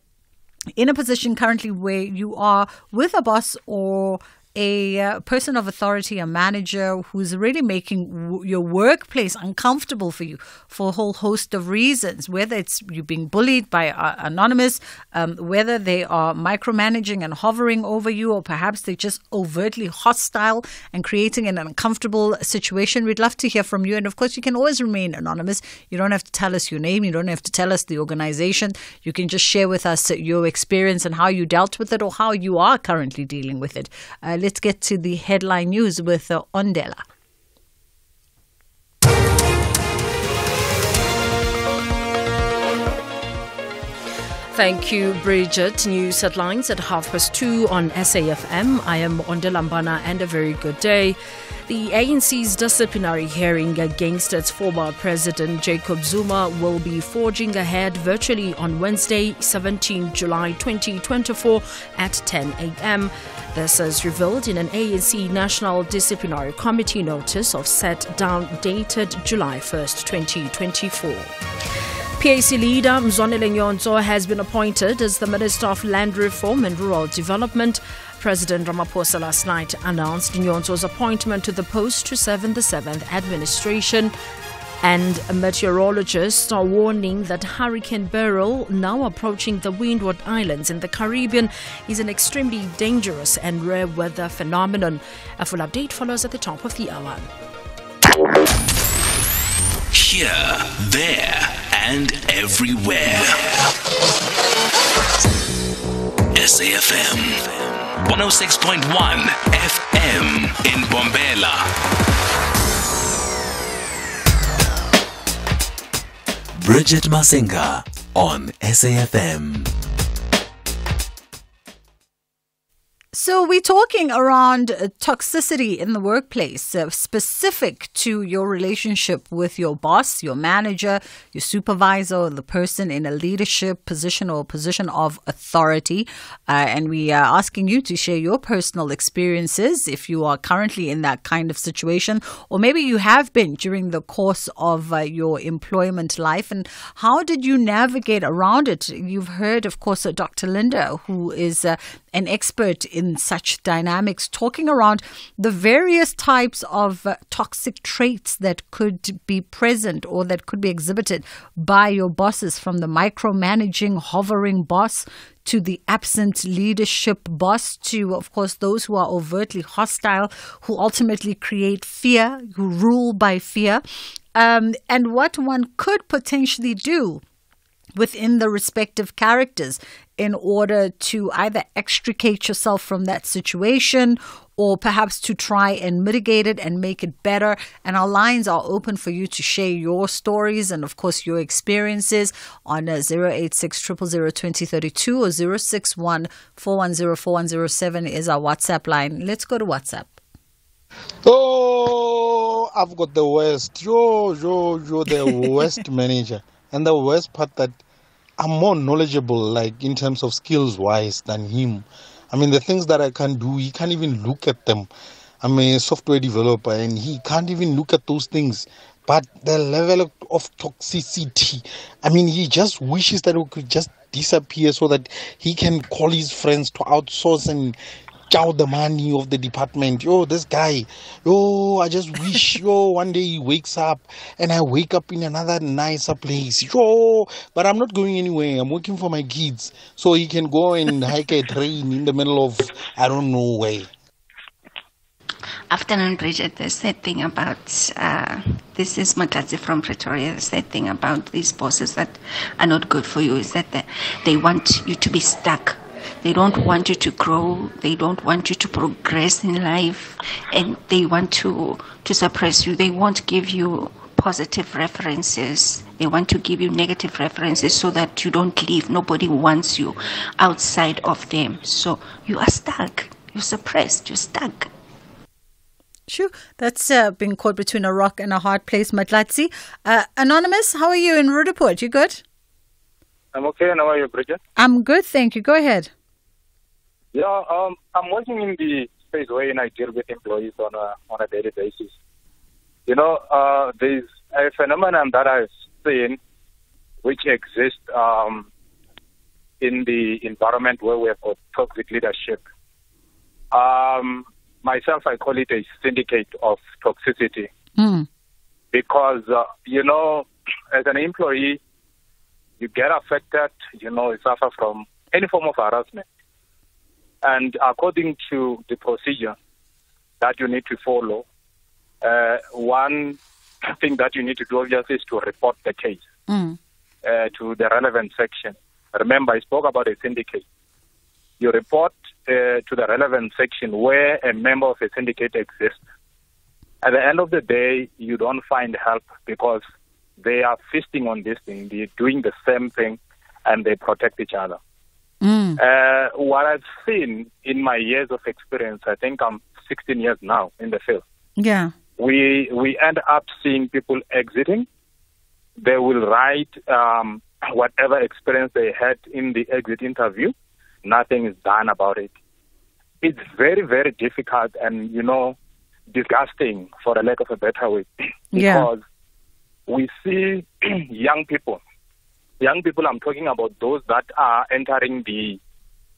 in a position currently where you are with a boss or a person of authority, a manager who's really making your workplace uncomfortable for you for a whole host of reasons, whether it's you being bullied by anonymous, whether they are micromanaging and hovering over you, or perhaps they're just overtly hostile and creating an uncomfortable situation. We'd love to hear from you. And of course, you can always remain anonymous. You don't have to tell us your name. You don't have to tell us the organization. You can just share with us your experience and how you dealt with it or how you are currently dealing with it. Let's get to the headline news with Ondela. Thank you, Bridget. News headlines at 2:30 on SAFM. I am Ondela Mbana, and a very good day. The ANC's disciplinary hearing against its former president Jacob Zuma will be forging ahead virtually on Wednesday, 17 July 2024 at 10 a.m. This is revealed in an ANC National Disciplinary Committee notice of set down dated July 1st, 2024. PAC leader Mzwanele Nyonzo has been appointed as the Minister of Land Reform and Rural Development. President Ramaphosa last night announced Nyonzo's appointment to the post to serve in the 7th administration. And meteorologists are warning that Hurricane Beryl, now approaching the Windward Islands in the Caribbean, is an extremely dangerous and rare weather phenomenon. A full update follows at the top of the hour. Here, there, and everywhere. SAFM 106.1 FM in Bombela. Bridget Masinga on SAFM. So we're talking around toxicity in the workplace, specific to your relationship with your boss, your manager, your supervisor, or the person in a leadership position or position of authority. And we are asking you to share your personal experiences if you are currently in that kind of situation, or maybe you have been during the course of your employment life. And how did you navigate around it? You've heard, of course, Dr. Linda, who is an expert in such dynamics, talking around the various types of toxic traits that could be present or that could be exhibited by your bosses, from the micromanaging, hovering boss to the absent leadership boss to, of course, those who are overtly hostile, who ultimately create fear, who rule by fear, and what one could potentially do within the respective characters in order to either extricate yourself from that situation or perhaps to try and mitigate it and make it better. And our lines are open for you to share your stories and, of course, your experiences on 086 000 2032 or 061 410 4107 is our WhatsApp line. Let's go to WhatsApp. Oh, I've got the worst. You're the worst manager. And the worst part that I'm more knowledgeable, like in terms of skills-wise, than him. I mean, the things that I can do, he can't even look at them. I'm a software developer, and he can't even look at those things. But the level of toxicity, I mean, he just wishes that we could just disappear so that he can call his friends to outsource and chow the money of the department. This guy, I just wish, one day he wakes up and I wake up in another nicer place. But I'm not going anywhere. I'm working for my kids. So he can go and hike a train in the middle of, I don't know where. Afternoon, Bridget. The sad thing about, this is Matlatsi from Pretoria, the sad thing about these bosses that are not good for you is that they want you to be stuck. They don't want you to grow. They don't want you to progress in life. And they want to suppress you. They won't give you positive references. They want to give you negative references so that you don't leave. Nobody wants you outside of them. So you are stuck. You're suppressed. You're stuck. Sure. That's being caught between a rock and a hard place, Matlatsi. Anonymous, how are you in Rudaport? You good? I'm okay. And how are you, Bridget? I'm good, thank you. Go ahead. Yeah, I'm working in the space where I deal with employees on a daily basis. You know, there's a phenomenon that I've seen which exists in the environment where we have got toxic leadership. Myself, I call it a syndicate of toxicity. Because, you know, as an employee, you get affected, you know, you suffer from any form of harassment. And according to the procedure that you need to follow, one thing that you need to do obviously is to report the case to the relevant section. Remember, I spoke about a syndicate. You report to the relevant section where a member of a syndicate exists. At the end of the day, you don't find help because they are feasting on this thing. They're doing the same thing and they protect each other. What I've seen in my years of experience, I think I'm 16 years now in the field. Yeah. We end up seeing people exiting. They will write whatever experience they had in the exit interview. Nothing is done about it. It's very, very difficult and, you know, disgusting, for a lack of a better way, because we see young people. Young people, I'm talking about those that are entering the,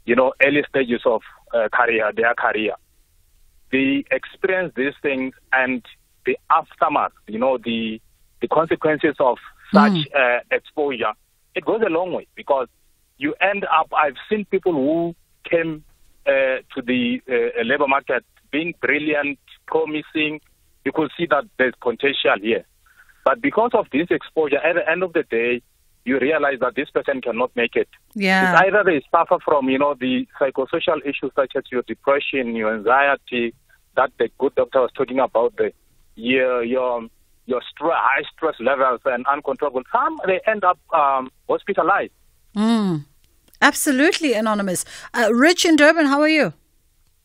you know, early stages of their career. They experience these things and the aftermath, you know, the consequences of such exposure. It goes a long way because you end up, I've seen people who came to the labor market being brilliant, promising. You could see that there's potential here. But because of this exposure, at the end of the day, you realize that this person cannot make it. Yeah. It's either they suffer from, you know, the psychosocial issues such as your depression, your anxiety, that the good doctor was talking about, your high stress levels and uncontrollable. Some, they end up hospitalized. Absolutely, Anonymous. Rich in Durban, how are you?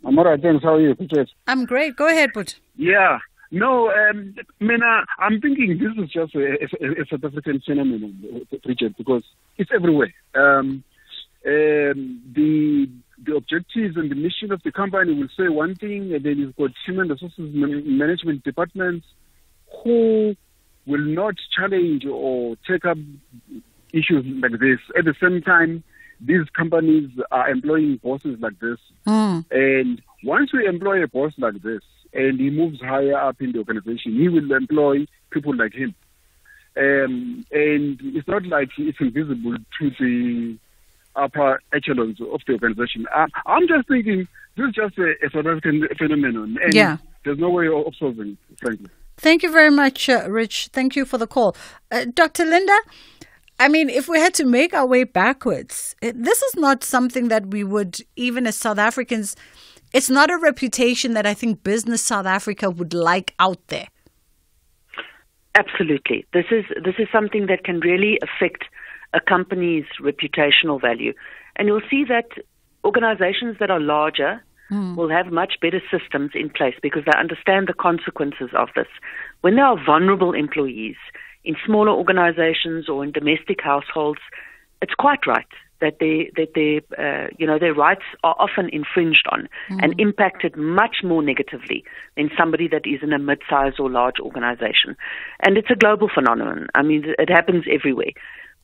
I'm all right, thanks. How are you, Bridget? I'm great. Go ahead, Put. Yeah. No, Mina, I'm thinking this is just a South African phenomenon, Bridget, because it's everywhere. The objectives and the mission of the company will say one thing, and then you've got human resources management departments who will not challenge or take up issues like this. At the same time, these companies are employing bosses like this. And once we employ a boss like this, and he moves higher up in the organization, he will employ people like him. And it's not like it's invisible to the upper echelons of the organization. I'm just thinking this is just a South African phenomenon, and there's no way of solving it, frankly. Thank you very much, Rich. Thank you for the call. Dr. Linda, I mean, if we had to make our way backwards, this is not something that we would, even as South Africans, it's not a reputation that I think Business South Africa would like out there. Absolutely. This is something that can really affect a company's reputational value. And you'll see that organizations that are larger will have much better systems in place because they understand the consequences of this. When there are vulnerable employees in smaller organizations or in domestic households, it's quite right that their rights are often infringed on and impacted much more negatively than somebody that is in a mid-sized or large organization. And it's a global phenomenon. I mean, it happens everywhere.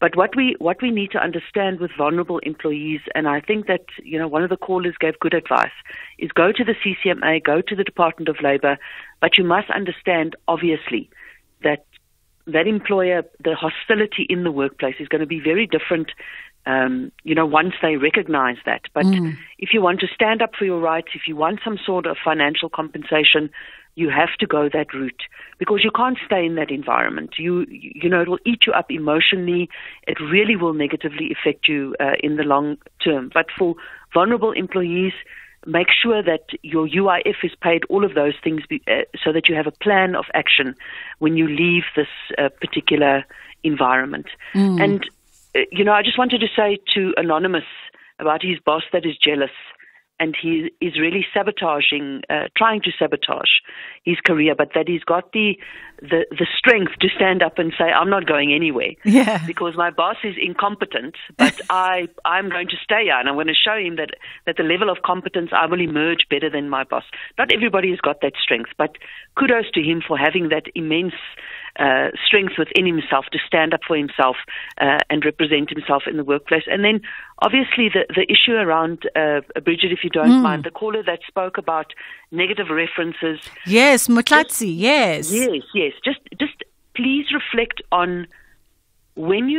But what we need to understand with vulnerable employees, and I think that, you know, one of the callers gave good advice, is go to the CCMA, go to the Department of Labor, but you must understand, obviously, that employer, the hostility in the workplace is going to be very different once they recognize that. But if you want to stand up for your rights, if you want some sort of financial compensation, you have to go that route, because you can't stay in that environment. It will eat you up emotionally. It really will negatively affect you in the long term. But for vulnerable employees, make sure that your UIF is paid, all of those things, so that you have a plan of action when you leave this particular environment. And, I just wanted to say to Anonymous about his boss that is jealous, and he is really trying to sabotage his career, but that he's got the strength to stand up and say, I'm not going anywhere. Yeah. Because my boss is incompetent, but I'm going to stay here, and I'm going to show him that the level of competence, I will emerge better than my boss. Not everybody has got that strength, but kudos to him for having that immense strength within himself to stand up for himself and represent himself in the workplace. And then obviously the issue around, Bridget, if you don't mind, the caller that spoke about negative references. Yes, Mutlatsi, yes. Yes. Just please reflect on when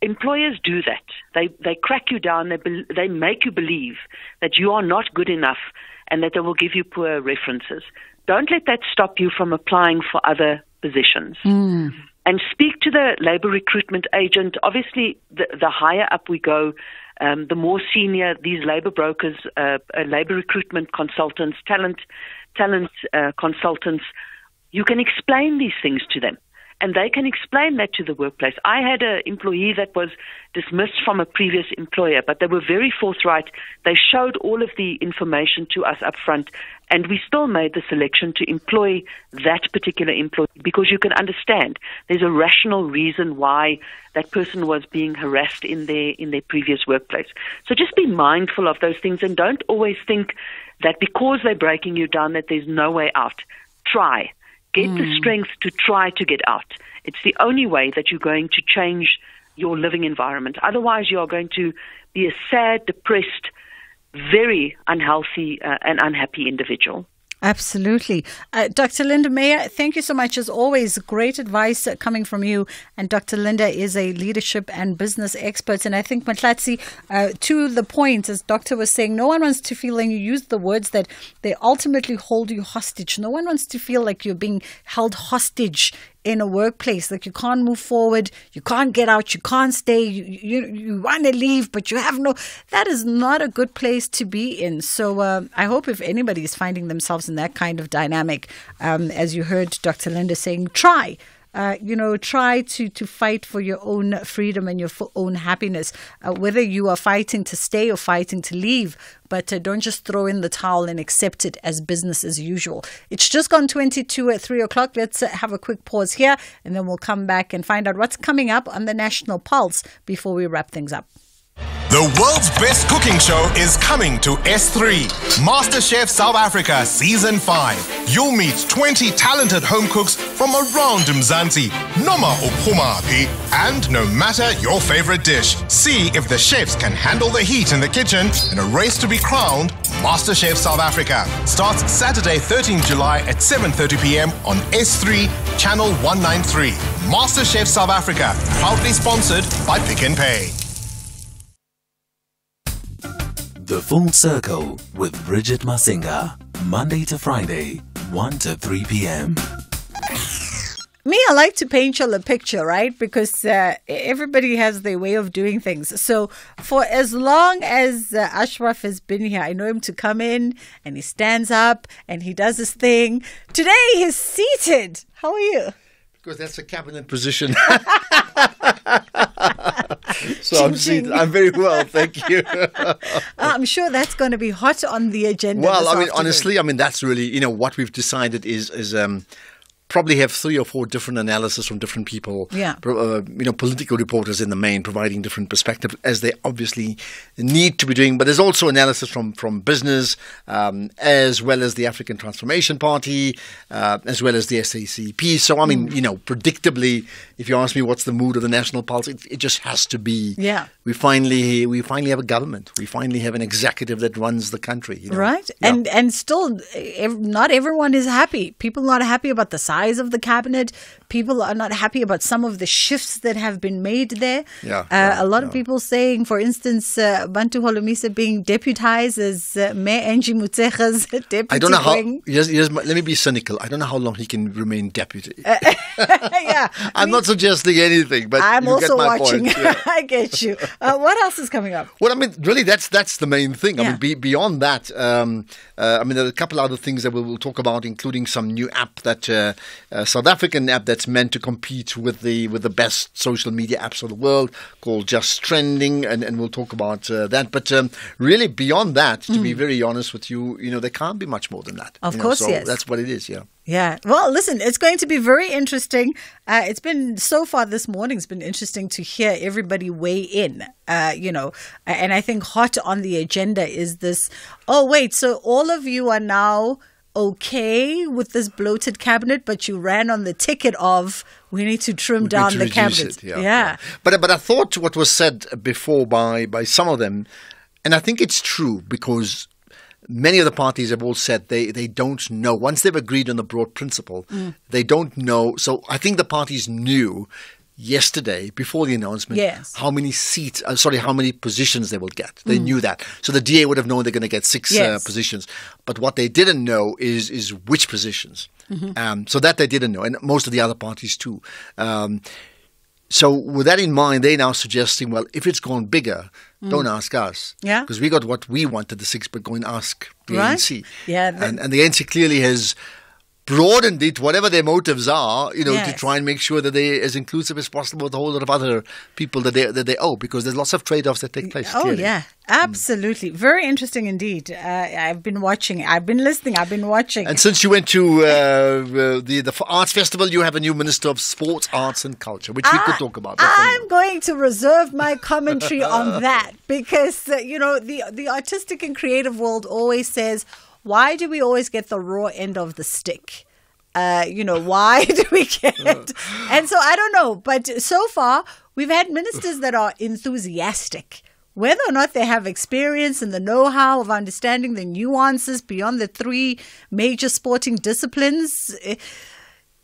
employers do that. They crack you down, they make you believe that you are not good enough and that they will give you poor references. Don't let that stop you from applying for other positions. And speak to the labor recruitment agent. Obviously, the higher up we go, the more senior these labor brokers, labor recruitment consultants, talent consultants, you can explain these things to them, and they can explain that to the workplace. I had an employee that was dismissed from a previous employer, but they were very forthright. They showed all of the information to us up front, and we still made the selection to employ that particular employee, because you can understand there's a rational reason why that person was being harassed in their previous workplace. So just be mindful of those things, and don't always think that because they're breaking you down that there's no way out. Try. Get the strength to try to get out. It's the only way that you're going to change your living environment. Otherwise, you are going to be a sad, depressed, very unhealthy and unhappy individual. Absolutely. Dr. Linda Meyer, thank you so much. As always, great advice coming from you. And Dr. Linda is a leadership and business expert. And I think, Mutlatsi, to the point, as Doctor was saying, no one wants to feel, and you used the words that they ultimately hold you hostage. No one wants to feel like you're being held hostage in a workplace, like you can't move forward, you can't get out, you can't stay, you want to leave, but you have that is not a good place to be in. So I hope if anybody is finding themselves in that kind of dynamic, as you heard Dr. Linda saying, try to fight for your own freedom and your own happiness, whether you are fighting to stay or fighting to leave. But don't just throw in the towel and accept it as business as usual. It's just gone 22 at 3 o'clock. Let's have a quick pause here, and then we'll come back and find out what's coming up on the National Pulse before we wrap things up. The world's best cooking show is coming to S3. MasterChef South Africa Season 5. You'll meet 20 talented home cooks from around Mzansi, Noma Uphumapi, and no matter your favorite dish. See if the chefs can handle the heat in the kitchen in a race to be crowned MasterChef South Africa. Starts Saturday 13 July at 7:30 p.m. on S3 Channel 193. MasterChef South Africa, proudly sponsored by Pick n Pay. The Full Circle with Bridget Masinga, Monday to Friday, 1 to 3 p.m. Me, I like to paint you a picture, right? Because everybody has their way of doing things. So for as long as Ashraf has been here, I know him to come in and he stands up and he does his thing. Today he's seated. How are you? Because that's a cabinet position. So I'm very well, thank you. I'm sure that's going to be hot on the agenda. Well, honestly, that's really, what we've decided is probably have 3 or 4 different analysis from different people. Yeah. Political reporters in the main providing different perspectives, as they obviously need to be doing. But there's also analysis from business, as well as the African Transformation Party, as well as the SACP. So, predictably, if you ask me what's the mood of the National Pulse, it just has to be. Yeah. We finally have a government. We finally have an executive that runs the country. Right. Yeah. And still, not everyone is happy. People are not happy about the size size of the cabinet. People are not happy about some of the shifts that have been made there. A lot of people saying, for instance, Bantu Holomisa being deputized as Mayor Angie Mutsega's deputy. I don't know how. Let me be cynical. I don't know how long he can remain deputy. I'm not suggesting anything, but I'm also watching. Yeah. I get you. What else is coming up? Well, I mean, really, that's the main thing. I mean, beyond that, I mean, there are a couple other things that we'll talk about, including some new app that South African app that's meant to compete with the best social media apps of the world, called Just Trending, and we'll talk about that. But really, beyond that, to be very honest with you, there can't be much more than that. Of course, so yes. That's what it is. Yeah. Yeah. Well, listen, it's going to be very interesting. It's been so far this morning, it's been interesting to hear everybody weigh in, and I think hot on the agenda is this. Oh, wait, so all of you are now okay with this bloated cabinet, but you ran on the ticket of we need to trim down the cabinet. Yeah. But I thought what was said before by some of them, and I think it's true because many of the parties have all said they don't know. Once they've agreed on the broad principle, they don't know. So I think the parties knew yesterday, before the announcement, how many how many positions they will get. They knew that. So the DA would have known they're going to get 6 positions. But what they didn't know is which positions. So that they didn't know. And most of the other parties too. So with that in mind, they're now suggesting, well, if it's gone bigger, don't ask us. Yeah. Because we got what we wanted, the 6, but go and ask the ANC. Yeah. And the ANC clearly has broadened it, whatever their motives are, to try and make sure that they're as inclusive as possible with a whole lot of other people that they owe, because there's lots of trade-offs that take place. Oh, clearly. yeah. Absolutely. Very interesting indeed. I've been watching. I've been listening. I've been watching. And since you went to the Arts Festival, you have a new Minister of Sports, Arts and Culture, which we could talk about. I'm going to reserve my commentary on that because, the artistic and creative world always says, why do we always get the raw end of the stick? Why do we get it? And so I don't know. But so far, we've had ministers that are enthusiastic. Whether or not they have experience and the know-how of understanding the nuances beyond the 3 major sporting disciplines,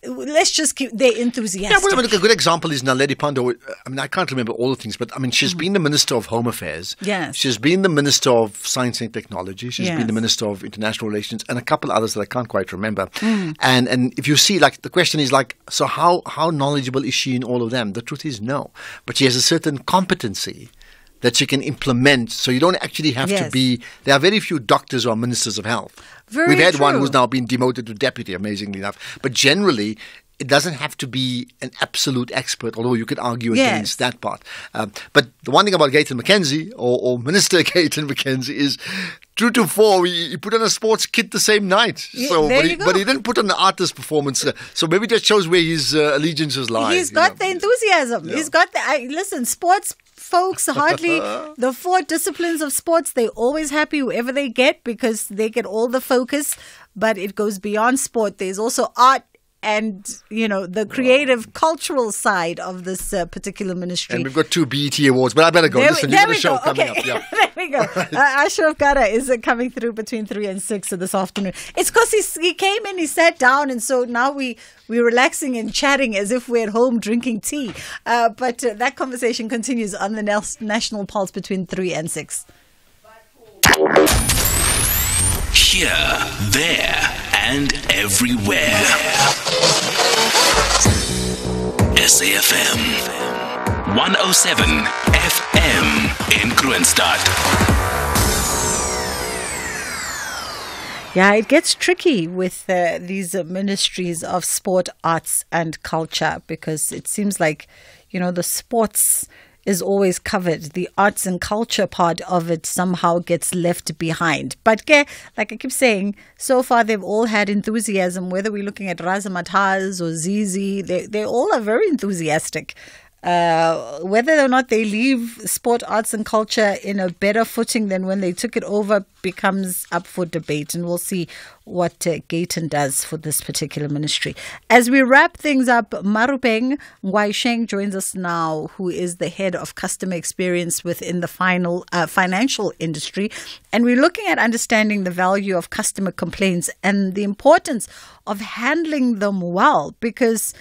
let's just keep, they're enthusiastic. Yeah, well, a good example is Naledi Pandor. I mean, I can't remember all the things, but I mean, she's been the Minister of Home Affairs. Yes. She's been the Minister of Science and Technology. She's been the Minister of International Relations and a couple others that I can't quite remember. And if you see, the question is so how knowledgeable is she in all of them? The truth is no. But she has a certain competency that she can implement, so you don't actually have to be. There are very few doctors who are ministers of health. We've had one who's now been demoted to deputy, amazingly enough. But generally, it doesn't have to be an absolute expert, although you could argue against that part. But the one thing about Gayton McKenzie, or Minister Gayton McKenzie, is 2 to 4, he put on a sports kit the same night. But he didn't put on an artist performance. So maybe that shows where his allegiances lie. He's got the enthusiasm. Yeah. He's got listen, sports folks, hardly the 4 disciplines of sports, they're always happy whoever they get because they get all the focus, but it goes beyond sport. There's also art and, the creative, cultural side of this particular ministry. And we've got 2 BET awards, but I better go. Listen, you've got a show coming up. Yeah. There we go. Ashraf Gara is coming through between 3 and 6 this afternoon. It's because he came in, he sat down, and so now we're relaxing and chatting as if we're at home drinking tea. But that conversation continues on the National Pulse between 3 and 6. Here, there, and everywhere. SAFM 107 FM in Kroonstad. Yeah, it gets tricky with these ministries of sport, arts and culture because it seems like, the sports is always covered. The arts and culture part of it somehow gets left behind. But like I keep saying, so far they've all had enthusiasm, whether we're looking at Raza Mataz or Zizi, they all are very enthusiastic Whether or not they leave sport, arts and culture in a better footing than when they took it over becomes up for debate, and we'll see what Gayton does for this particular ministry. As we wrap things up, Marupeng Ngwaisheng joins us now, who is the head of customer experience within the financial industry, and we're looking at understanding the value of customer complaints and the importance of handling them well, because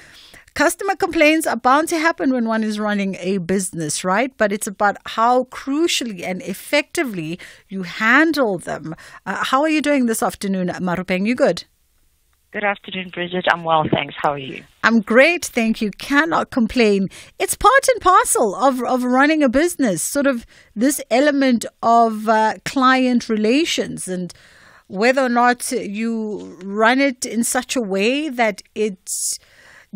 customer complaints are bound to happen when one is running a business, right? But it's about how crucially and effectively you handle them. How are you doing this afternoon, Marupeng? You good? Good afternoon, Bridget. I'm well, thanks. How are you? I'm great, thank you. Cannot complain. It's part and parcel of running a business, sort of this element of client relations, and whether or not you run it in such a way that it's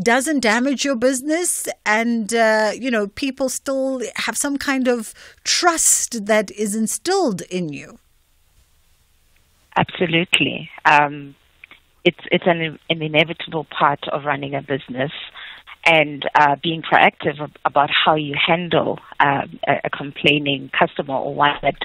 doesn't damage your business, and people still have some kind of trust that is instilled in you. Absolutely. It's an inevitable part of running a business, and being proactive about how you handle a complaining customer or one that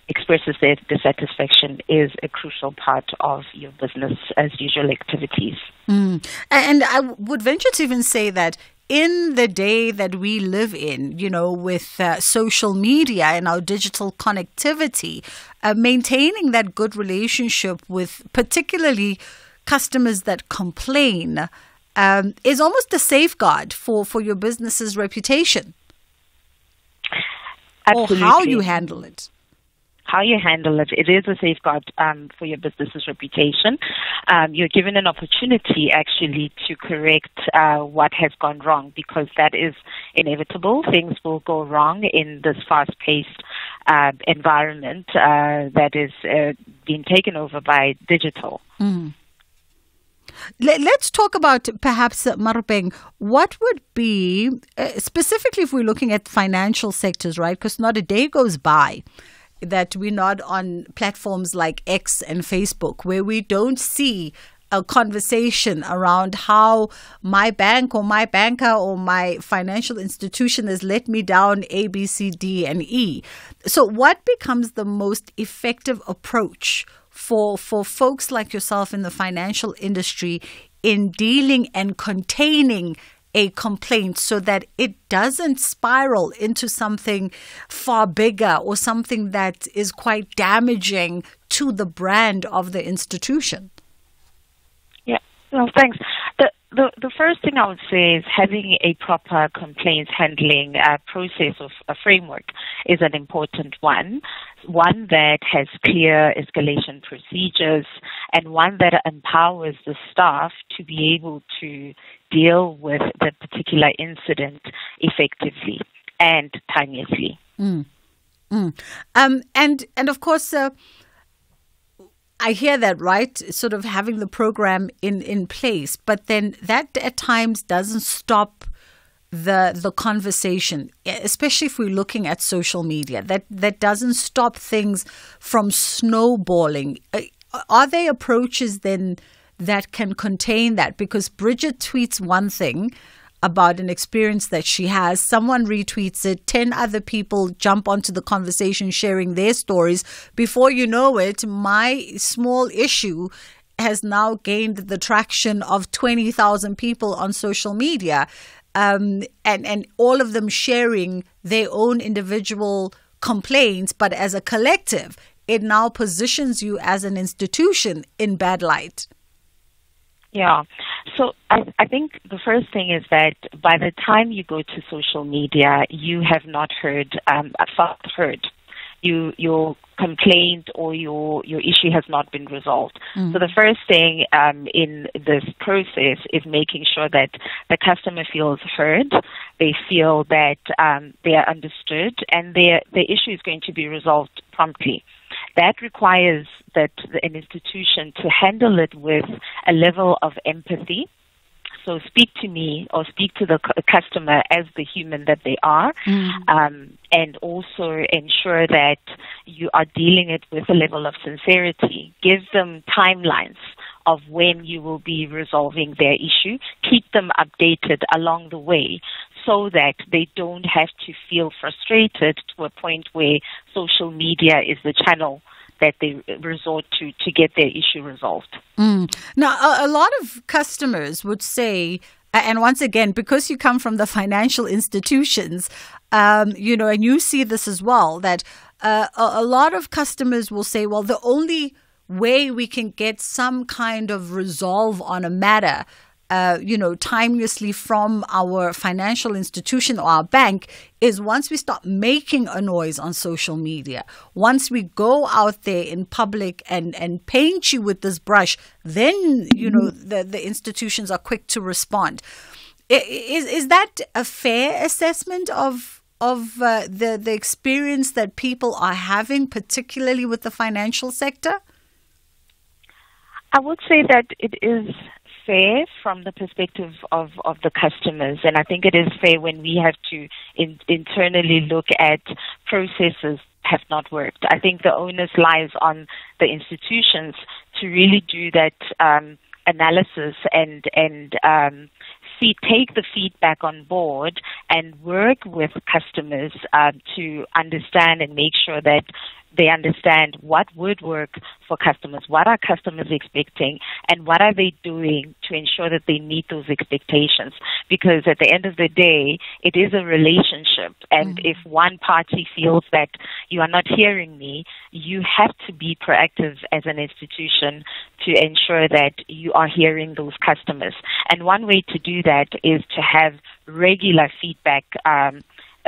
expresses their dissatisfaction is a crucial part of your business as usual activities. And I would venture to even say that in the day that we live in, with social media and our digital connectivity, maintaining that good relationship with particularly customers that complain is almost a safeguard for your business's reputation. Absolutely. Or how you handle it. How you handle it. It is a safeguard for your business's reputation. You're given an opportunity actually to correct what has gone wrong, because that is inevitable. Things will go wrong in this fast-paced environment that is being taken over by digital. Let's talk about perhaps, Marupeng, what would be, specifically if we're looking at financial sectors, right? Because not a day goes by that we're not on platforms like X and Facebook, where we don't see a conversation around how my bank or my banker or my financial institution has let me down A, B, C, D, and E. So what becomes the most effective approach for folks like yourself in the financial industry in dealing and containing a complaint so that it doesn't spiral into something far bigger or something that is quite damaging to the brand of the institution? Yeah, well, thanks. The first thing I would say is having a proper complaints handling process of a framework is an important one that has clear escalation procedures, and one that empowers the staff to be able to deal with the particular incident effectively and timelessly. And of course, I hear that, right? Sort of having the program in place, but then that at times doesn't stop the conversation, especially if we're looking at social media. That doesn't stop things from snowballing. Are there approaches then that can contain that? Because Bridget tweets one thing about an experience that she has, someone retweets it, 10 other people jump onto the conversation sharing their stories. Before you know it, my small issue has now gained the traction of 20,000 people on social media, and all of them sharing their own individual complaints, but as a collective, it now positions you as an institution in bad light. Yeah. So I think the first thing is that by the time you go to social media, you have not heard. Your complaint or your issue has not been resolved. So the first thing in this process is making sure that the customer feels heard, they feel that they are understood, and their issue is going to be resolved promptly. That requires that an institution to handle it with a level of empathy. So speak to me or speak to the customer as the human that they are, and also ensure that you are dealing it with a level of sincerity. Give them timelines of when you will be resolving their issue. Keep them updated along the way so that they don't have to feel frustrated to a point where social media is the channel that they resort to get their issue resolved. Now, a lot of customers would say, and once again, because you come from the financial institutions, and you see this as well, that a lot of customers will say, well, the only way we can get some kind of resolve on a matter timelessly from our financial institution or our bank is once we start making a noise on social media. Once we go out there in public and paint you with this brush, then, the institutions are quick to respond. Is that a fair assessment of the experience that people are having, particularly with the financial sector? I would say that it is fair from the perspective of the customers, and I think it is fair when we have to internally look at processes have not worked. I think the onus lies on the institutions to really do that analysis and take the feedback on board and work with customers to understand and make sure that they understand what would work for customers, what are customers expecting, and what are they doing to ensure that they meet those expectations. Because at the end of the day, it is a relationship. And if one party feels that you are not hearing me, you have to be proactive as an institution to ensure that you are hearing those customers. And one way to do that is to have regular feedback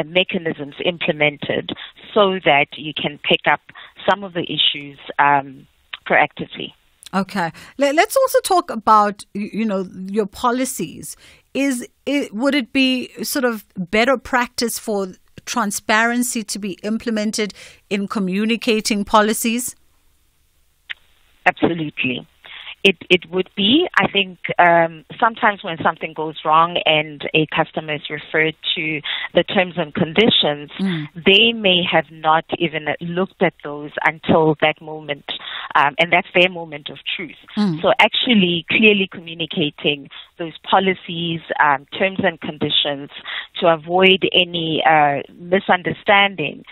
mechanisms implemented so that you can pick up some of the issues proactively. Okay. Let's also talk about, your policies. Would it be sort of better practice for transparency to be implemented in communicating policies? Absolutely. It would be. I think sometimes when something goes wrong and a customer is referred to the terms and conditions, they may have not even looked at those until that moment, and that's their moment of truth. So actually clearly communicating those policies, terms and conditions to avoid any misunderstanding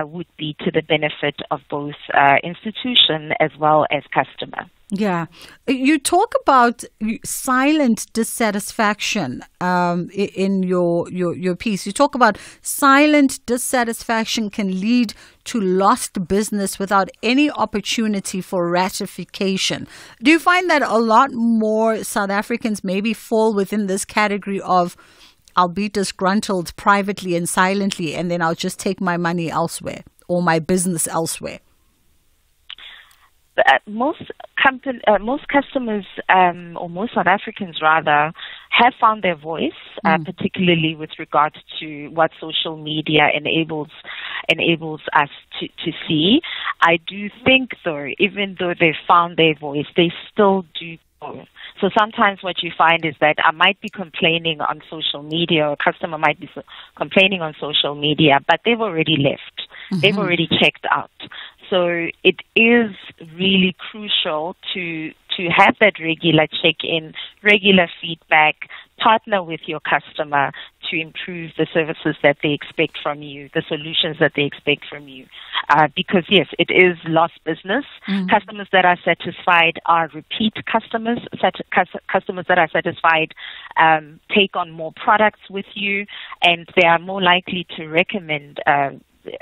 would be to the benefit of both institution as well as customer. Yeah. You talk about silent dissatisfaction in your piece. You talk about silent dissatisfaction can lead to lost business without any opportunity for ratification. Do you find that a lot more South Africans maybe fall within this category of I'll be disgruntled privately and silently and then I'll just take my money elsewhere or my business elsewhere? Most customers, or most South Africans rather, have found their voice, particularly with regards to what social media enables us to see. I do think, though, even though they've found their voice, they still do go. So sometimes what you find is that I might be complaining on social media, or a customer might be complaining on social media, but they've already left. They've already checked out. So it is really crucial to have that regular check-in, regular feedback, partner with your customer to improve the services that they expect from you, the solutions that they expect from you. Because, yes, it is lost business. Customers that are satisfied are repeat customers. Customers that are satisfied take on more products with you, and they are more likely to recommend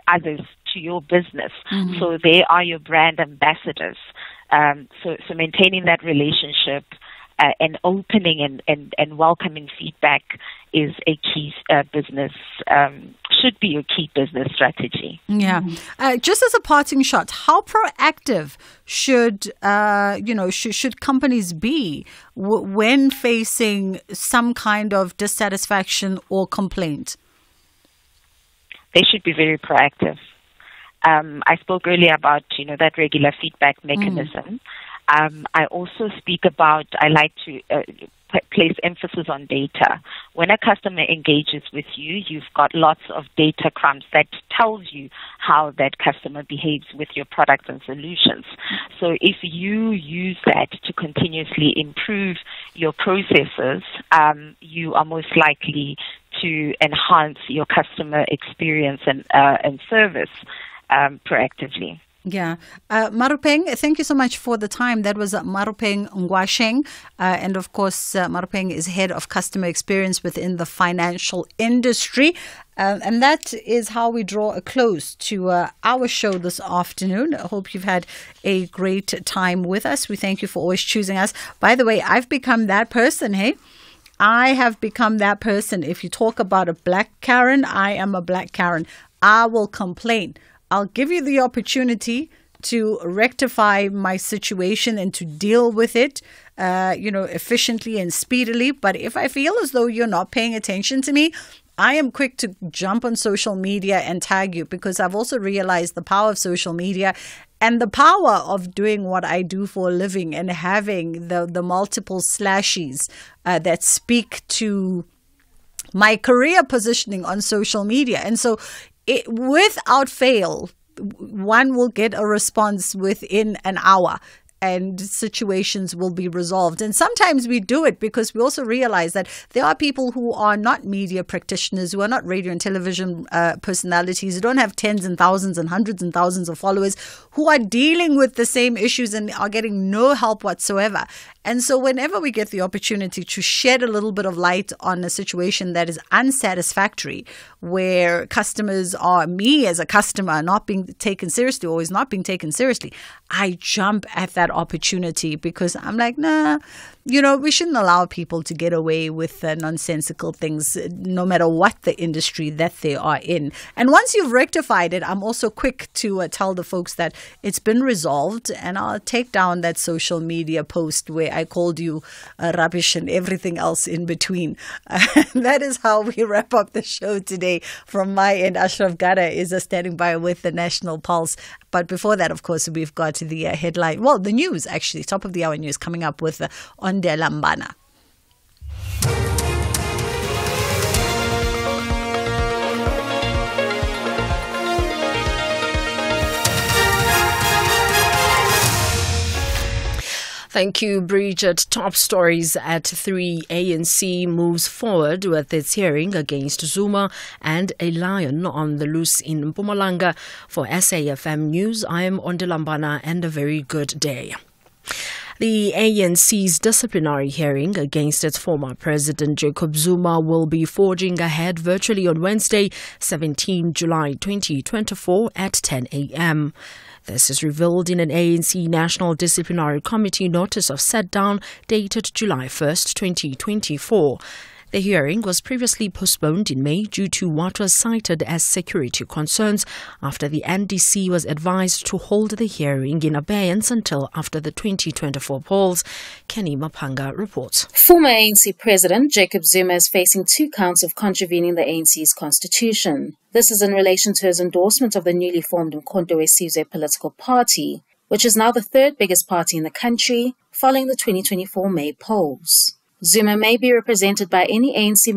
others to your business. So they are your brand ambassadors. So maintaining that relationship and opening and welcoming feedback is a key business, should be a key business strategy. Yeah. Just as a parting shot, how proactive should companies be when facing some kind of dissatisfaction or complaint? They should be very proactive. I spoke earlier about, that regular feedback mechanism. I also speak about, I like to place emphasis on data. When a customer engages with you, you've got lots of data crumbs that tells you how that customer behaves with your products and solutions. So if you use that to continuously improve your processes, you are most likely to enhance your customer experience and service proactively. Yeah. Marupeng, thank you so much for the time. That was Marupeng Ngwasheng. And of course, Marupeng is head of customer experience within the financial industry. And that is how we draw a close to our show this afternoon. I hope you've had a great time with us. We thank you for always choosing us. By the way, I've become that person, hey? I have become that person. If you talk about a black Karen, I am a black Karen. I will complain. I'll give you the opportunity to rectify my situation and to deal with it, efficiently and speedily. But if I feel as though you're not paying attention to me, I am quick to jump on social media and tag you, because I've also realized the power of social media and the power of doing what I do for a living and having the multiple slashes that speak to my career positioning on social media. And so without fail, one will get a response within an hour and situations will be resolved. And sometimes we do it because we also realize that there are people who are not media practitioners, who are not radio and television personalities, who don't have tens and thousands and hundreds and thousands of followers, who are dealing with the same issues and are getting no help whatsoever. And so whenever we get the opportunity to shed a little bit of light on a situation that is unsatisfactory, where customers are, me as a customer, not being taken seriously or is not being taken seriously, I jump at that opportunity because I'm like, nah, we shouldn't allow people to get away with nonsensical things, no matter what the industry that they are in. And once you've rectified it, I'm also quick to tell the folks that it's been resolved, and I'll take down that social media post where I called you rubbish and everything else in between. That is how we wrap up the show today. From my end, Ashraf Gada is standing by with the National Pulse. But before that, of course, we've got the headline, well, the news, actually, top of the hour news coming up with Onde Lambana. Thank you, Bridget. Top stories at 3. ANC moves forward with its hearing against Zuma and a lion on the loose in Mpumalanga. For SAFM News, I am Onde Lambana, and a very good day. The ANC's disciplinary hearing against its former president Jacob Zuma will be forging ahead virtually on Wednesday, 17 July 2024 at 10 a.m. This is revealed in an ANC National Disciplinary Committee notice of set-down dated July 1st, 2024. The hearing was previously postponed in May due to what was cited as security concerns after the NDC was advised to hold the hearing in abeyance until after the 2024 polls. Kenny Mapanga reports. Former ANC President Jacob Zuma is facing 2 counts of contravening the ANC's constitution. This is in relation to his endorsement of the newly formed Umkhonto weSizwe political party, which is now the 3rd biggest party in the country, following the 2024 May polls. Zuma may be represented by any ANC